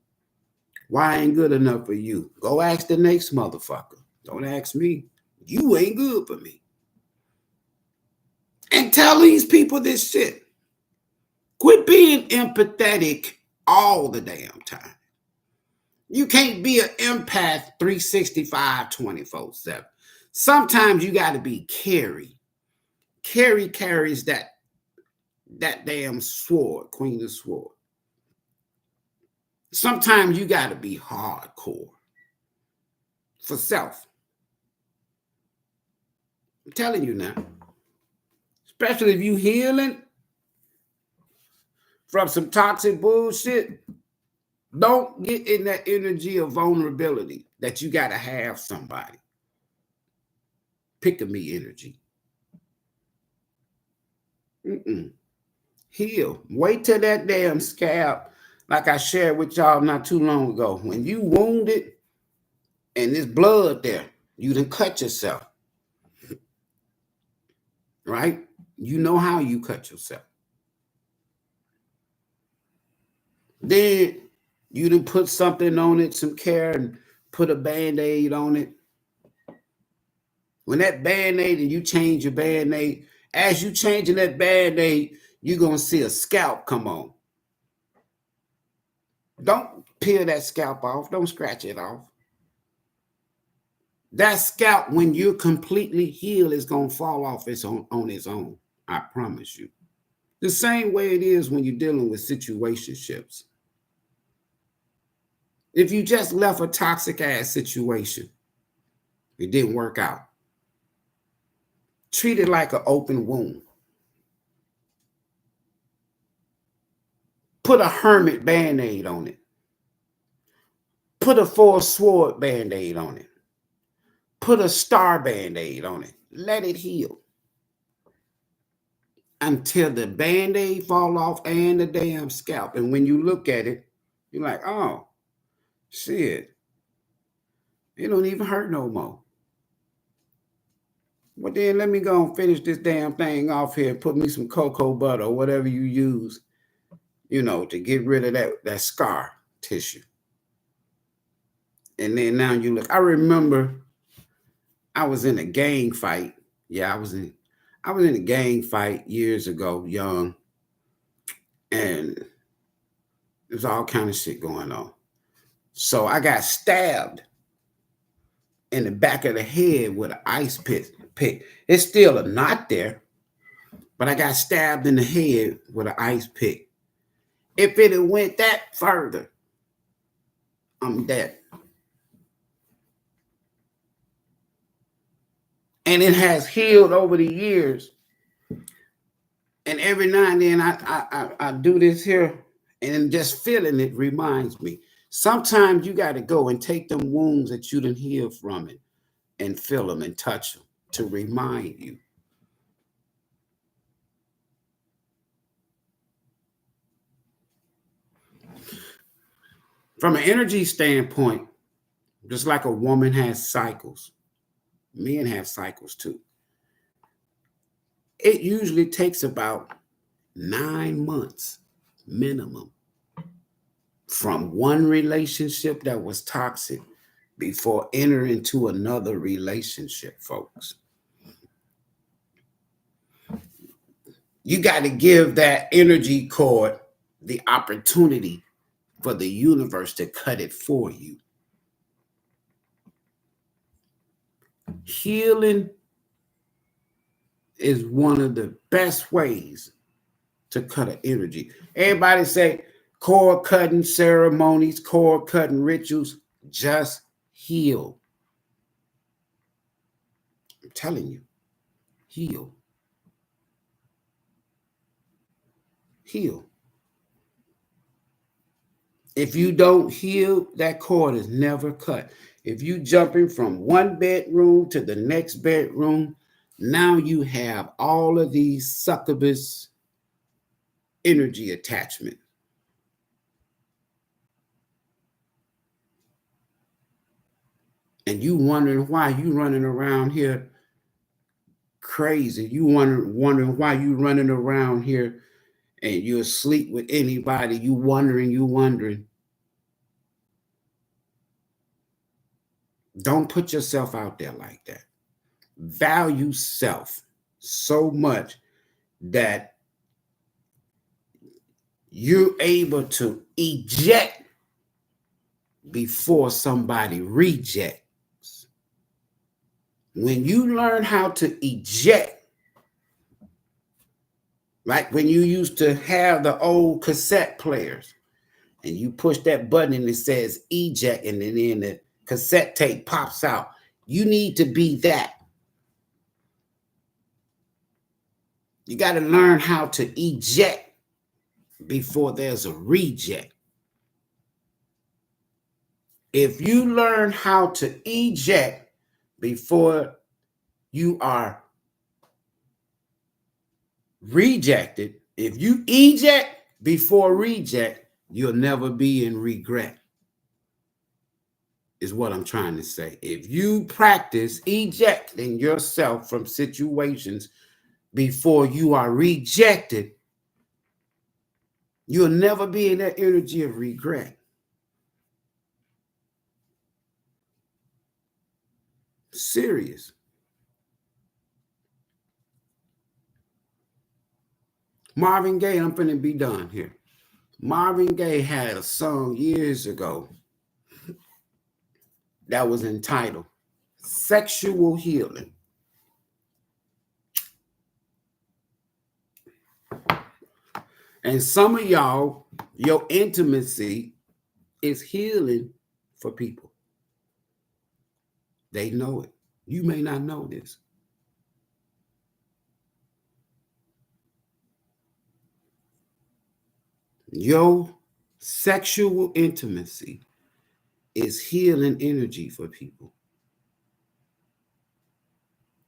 Why I ain't good enough for you? Go ask the next motherfucker. Don't ask me. You ain't good for me. And tell these people this shit. Quit being empathetic all the damn time. You can't be an empath 365, 24/7. Sometimes you got to be Carrie. Carrie carries that damn sword, Queen of Sword. Sometimes you got to be hardcore for self. I'm telling you now. Especially if you healing from some toxic bullshit. Don't get in that energy of vulnerability that you got to have somebody. Pick a me energy. Heal. Wait till that damn scab, like I shared with y'all not too long ago. When you wounded and there's blood there, you done cut yourself. Right? You know how you cut yourself. Then you done put something on it, some care, and put a Band-Aid on it. When that Band-Aid and you change your Band-Aid, as you changing that Band-Aid, you're going to see a scalp come on. Don't peel that scalp off. Don't scratch it off. That scalp, when you're completely healed, is going to fall off on its own. I promise you. The same way it is when you're dealing with situationships. If you just left a toxic ass situation, it didn't work out. Treat it like an open wound. Put a hermit Band-Aid on it. Put a four sword Band-Aid on it. Put a star Band-Aid on it. Let it heal. Until the Band-Aid fall off and the damn scalp. And when you look at it, you're like, oh, shit. It don't even hurt no more. Well, then let me go and finish this damn thing off here. Put me some cocoa butter or whatever you use, to get rid of that scar tissue. And then now you look. I remember I was in a gang fight. Yeah, I was in a gang fight years ago, young. And there's all kind of shit going on. So I got stabbed in the back of the head with an ice pick. It's still a knot there, but I got stabbed in the head with an ice pick. If it had went that further, I'm dead. And it has healed over the years. And every now and then I do this here, and just feeling it reminds me. Sometimes you got to go and take them wounds that you done healed from it and feel them and touch them to remind you. From an energy standpoint, just like a woman has cycles, men have cycles too. It usually takes about 9 months minimum from one relationship that was toxic before entering into another relationship, folks. You got to give that energy cord the opportunity for the universe to cut it for you. Healing is one of the best ways to cut an energy. Everybody say cord cutting ceremonies, cord cutting rituals, just heal. I'm telling you, heal. Heal. If you don't heal, that cord is never cut. If you jumping from one bedroom to the next bedroom, now you have all of these succubus energy attachment. And you wondering why you running around here crazy. You wondering why you running around here and you're asleep with anybody. You wondering. Don't put yourself out there like that. Value self so much that you're able to eject before somebody rejects. When you learn how to eject, like when you used to have the old cassette players and you push that button and it says eject and then the cassette tape pops out, you need to be that. You got to learn how to eject before there's a reject. If you learn how to eject before you are rejected, if you eject before reject, you'll never be in regret, is what I'm trying to say. If you practice ejecting yourself from situations before you are rejected, you'll never be in that energy of regret. Serious. Marvin Gaye, I'm finna be done here. Marvin Gaye had a song years ago that was entitled Sexual Healing. And some of y'all, your intimacy is healing for people. They know it. You may not know this. Your sexual intimacy is healing energy for people.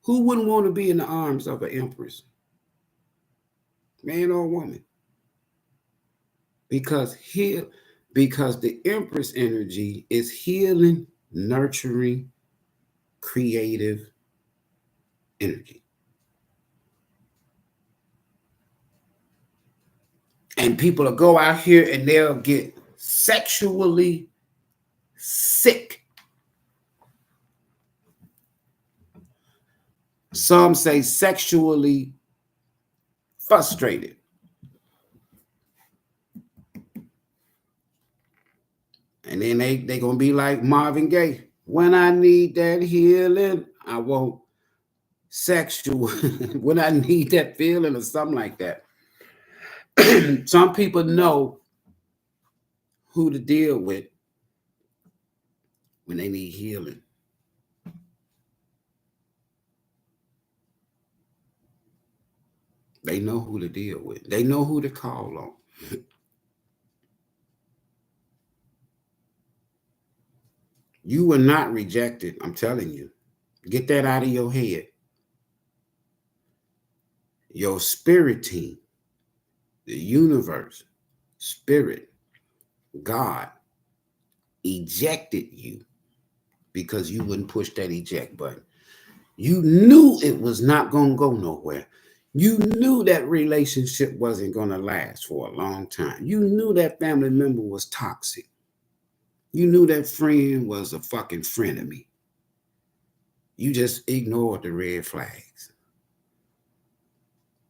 Who wouldn't want to be in the arms of an empress? Man or woman? Because the empress energy is healing, nurturing, creative energy. And people will go out here and they'll get sexually sick. Some say sexually frustrated. And then they going to be like Marvin Gaye. When I need that healing, I want sexual. When I need that feeling or something like that. Some people know who to deal with when they need healing. They know who to deal with. They know who to call on. You were not rejected, I'm telling you. Get that out of your head. Your spirit team, the universe, spirit, God, ejected you because you wouldn't push that eject button. You knew it was not going to go nowhere. You knew that relationship wasn't going to last for a long time. You knew that family member was toxic. You knew that friend was a fucking frenemy. You just ignored the red flags.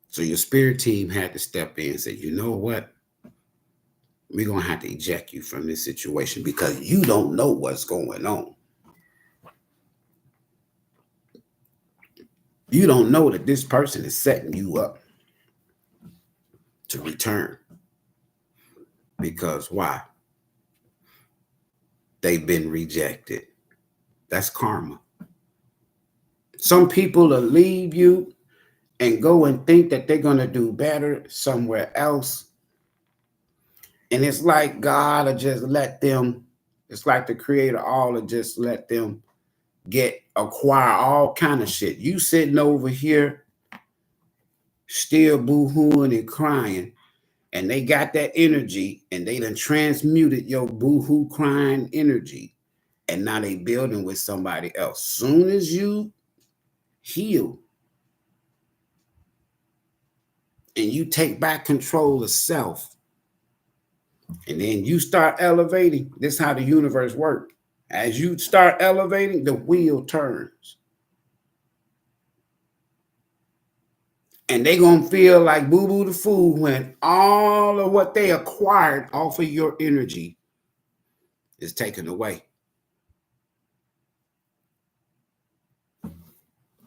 So your spirit team had to step in and say, you know what? We're going to have to eject you from this situation because you don't know what's going on. You don't know that this person is setting you up to return. Because why? They've been rejected. That's karma. Some people will leave you and go and think that they're going to do better somewhere else. And it's like God will just let them, it's like the creator all will just let them acquire all kind of shit. You sitting over here still boo-hooing and crying, and they got that energy and they done transmuted your boo-hoo crying energy. And now they building with somebody else. Soon as you heal and you take back control of self, and then you start elevating, this is how the universe works. As you start elevating, the wheel turns. And they're going to feel like boo-boo the fool when all of what they acquired off of your energy is taken away.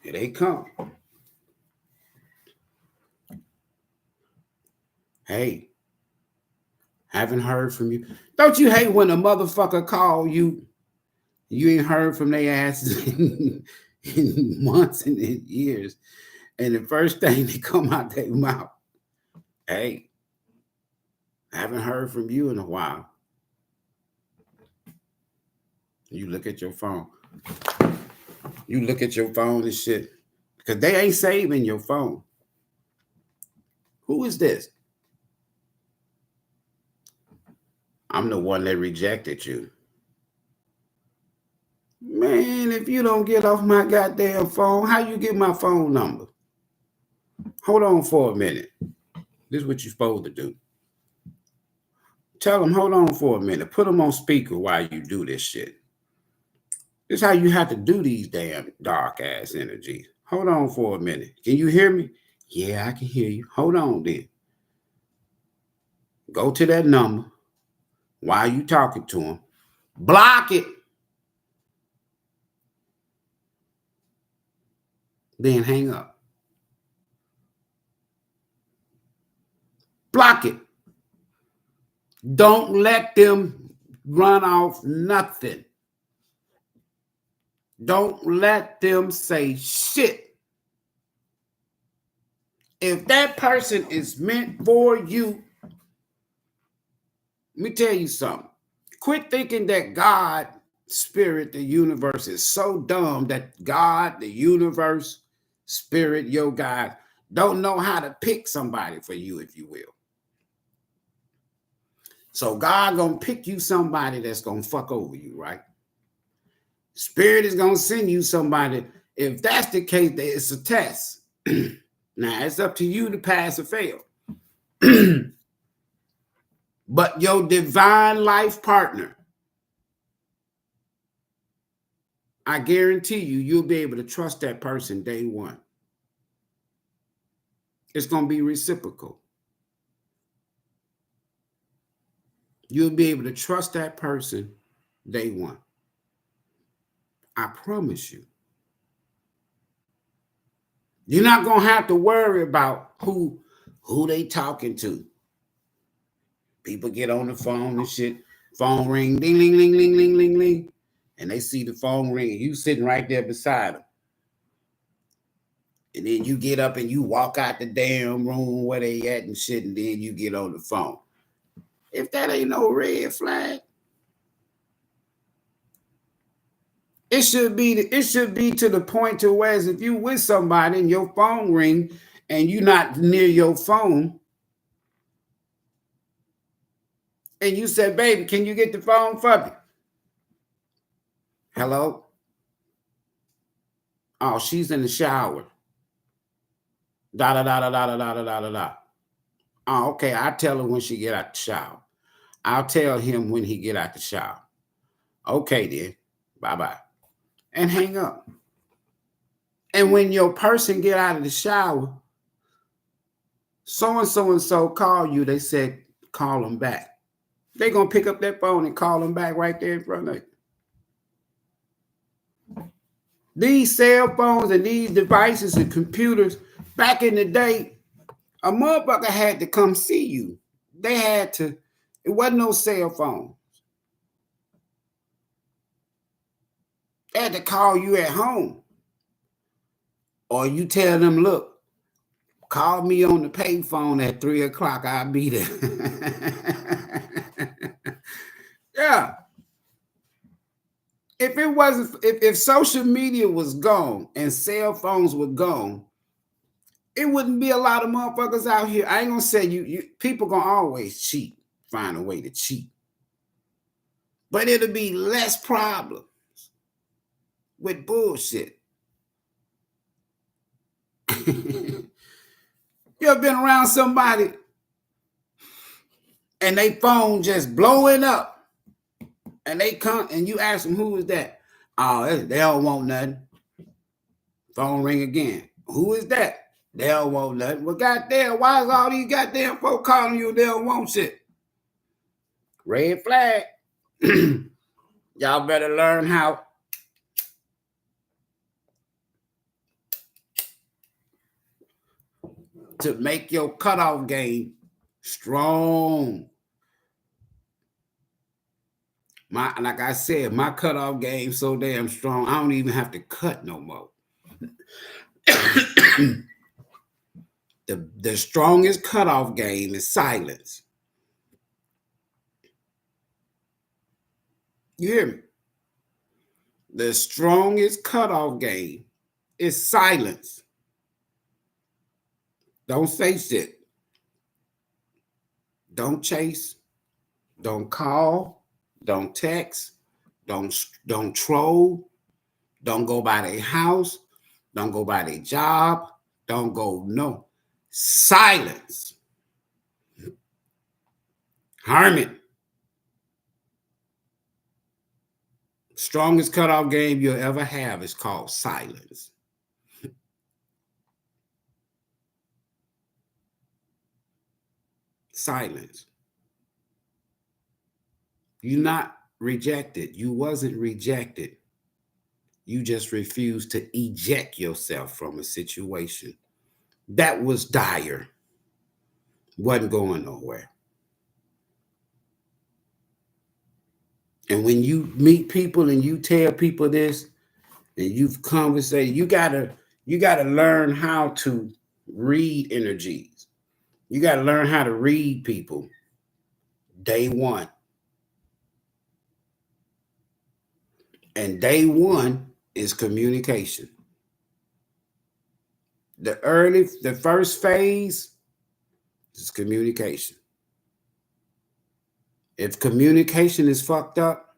Here they come. Hey, haven't heard from you. Don't you hate when a motherfucker call you, you ain't heard from their asses in months and in years, and the first thing that come out their mouth, hey, I haven't heard from you in a while. You look at your phone. You look at your phone and shit. Because they ain't saving your phone. Who is this? I'm the one that rejected you. Man, if you don't get off my goddamn phone, how you get my phone number? Hold on for a minute. This is what you're supposed to do. Tell them, hold on for a minute. Put them on speaker while you do this shit. This is how you have to do these damn dark ass energies. Hold on for a minute. Can you hear me? Yeah, I can hear you. Hold on then. Go to that number while you talking to them. Block it. Then hang up. Block it. Don't let them run off nothing. Don't let them say shit. If that person is meant for you, let me tell you something. Quit thinking that God, spirit, the universe is so dumb that God, the universe, spirit, your God, don't know how to pick somebody for you, if you will. So God gonna pick you somebody that's gonna fuck over you, right? Spirit is gonna send you somebody. If that's the case, it's a test. Now it's up to you to pass or fail. But your divine life partner, I guarantee you, you'll be able to trust that person day one. It's going to be reciprocal. You'll be able to trust that person day one. I promise you. You're not going to have to worry about who they talking to. People get on the phone and shit. Phone ring, ding, ding, ding, ding, ding, ding, ding. And they see the phone ring and you sitting right there beside them. And then you get up and you walk out the damn room where they at and shit, and then you get on the phone. If that ain't no red flag, it should be to the point to where if you with somebody and your phone ring and you not near your phone, and you said, baby, can you get the phone for me? Hello? Oh, she's in the shower. Da da da da da da da da da da. Oh, okay. I'll tell her when she get out the shower. I'll tell him when he get out the shower. Okay, then. Bye-bye. And hang up. And when your person get out of the shower, so-and-so and so call you, they said, call them back. They're going to pick up that phone and call them back right there in front of you. These cell phones and these devices and computers, back in the day, a motherfucker had to come see you. They had to. It wasn't no cell phone. They had to call you at home. Or you tell them, look, call me on the payphone at 3 o'clock. I'll be there. Yeah. If social media was gone and cell phones were gone, it wouldn't be a lot of motherfuckers out here. I ain't gonna say you people gonna always cheat, find a way to cheat. But it'll be less problems with bullshit. You ever been around somebody and they phone just blowing up and they come and you ask them, who is that? Oh, they don't want nothing. Phone ring again. Who is that? They don't want nothing. Well, goddamn, why is all these goddamn folk calling you? They don't want shit. Red flag. Y'all better learn how to make your cutoff game strong. Like I said, my cutoff game so damn strong, I don't even have to cut no more. The strongest cutoff game is silence. You hear me? The strongest cutoff game is silence. Don't say shit. Don't chase. Don't call. Don't text. Don't troll. Don't go by their house. Don't go by their job. Don't go no. Silence. Hermit. Strongest cutoff game you'll ever have is called silence. Silence. You're not rejected. You wasn't rejected. You just refused to eject yourself from a situation that was dire. Wasn't going nowhere. And when you meet people and you tell people this and you've conversated, you gotta learn how to read energies. You gotta learn how to read people. Day one. And day one is communication. The first phase is communication. If communication is fucked up,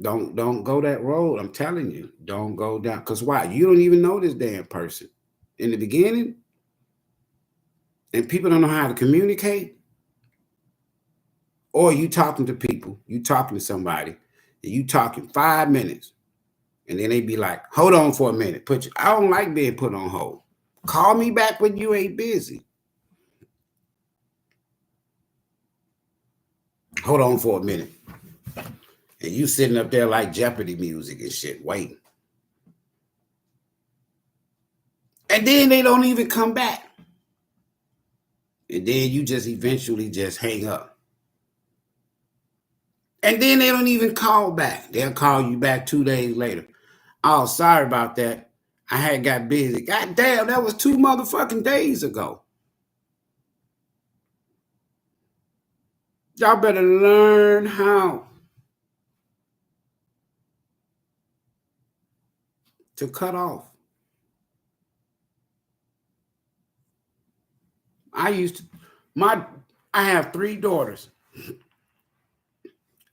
don't go that road. I'm telling you, don't go down. Because why? You don't even know this damn person in the beginning, and people don't know how to communicate. Or you talking to people, you talking to somebody, and you talking 5 minutes, and then they be like, "Hold on for a minute." I don't like being put on hold. Call me back when you ain't busy. Hold on for a minute. And you sitting up there like Jeopardy music and shit, waiting. And then they don't even come back. And then you just eventually just hang up. And then they don't even call back. They'll call you back 2 days later. Oh, sorry about that. I had got busy. God damn, that was 2 motherfucking days ago. Y'all better learn how to cut off. I have 3 daughters.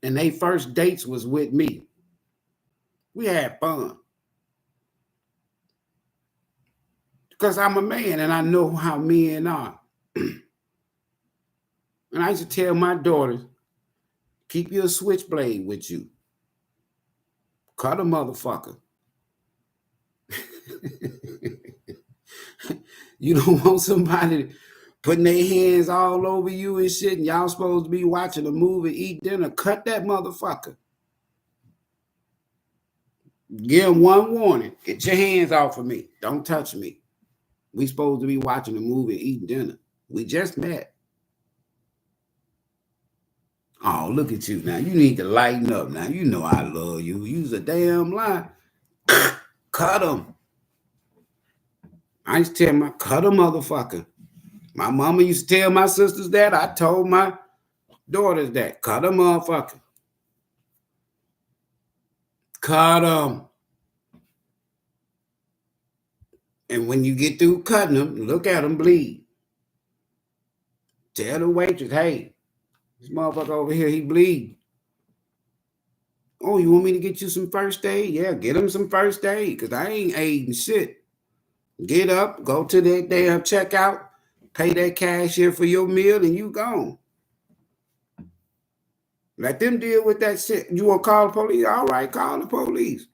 And they first dates was with me. We had fun. Because I'm a man and I know how men are. And I used to tell my daughters, keep your switchblade with you. Cut a motherfucker. You don't want somebody putting their hands all over you and shit, and y'all supposed to be watching a movie, eat dinner. Cut that motherfucker. Give them one warning. Get your hands off of me. Don't touch me. We supposed to be watching a movie, eating dinner. We just met. Oh, look at you now. You need to lighten up now. You know I love you. You's a damn lie. Cut them. I used to tell cut a motherfucker. My mama used to tell my sisters that. I told my daughters that. Cut a motherfucker. Cut them. And when you get through cutting them, look at them bleed. Tell the waitress, hey, this motherfucker over here, he bleed. Oh, you want me to get you some first aid? Yeah, get him some first aid, because I ain't aiding shit. Get up, go to that damn checkout, pay that cashier for your meal, and you gone. Let them deal with that shit. You want to call the police? All right, call the police.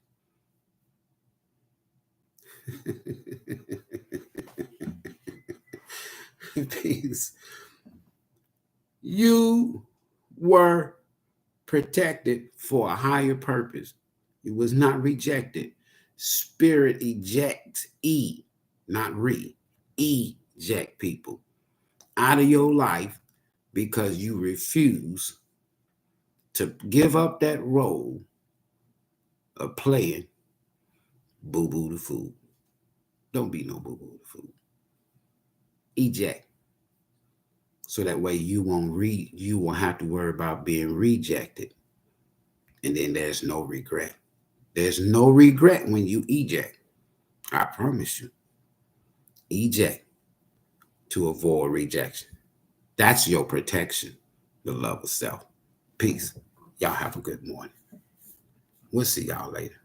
Peace. You were protected for a higher purpose. It was not rejected. Spirit eject, not eject people out of your life because you refuse to give up that role of playing boo-boo the fool. Don't be no boo-boo the fool. Eject. So that way you won't have to worry about being rejected. And then there's no regret. There's no regret when you eject. I promise you. Eject to avoid rejection. That's your protection, the love of self. Peace. Y'all have a good morning. We'll see y'all later.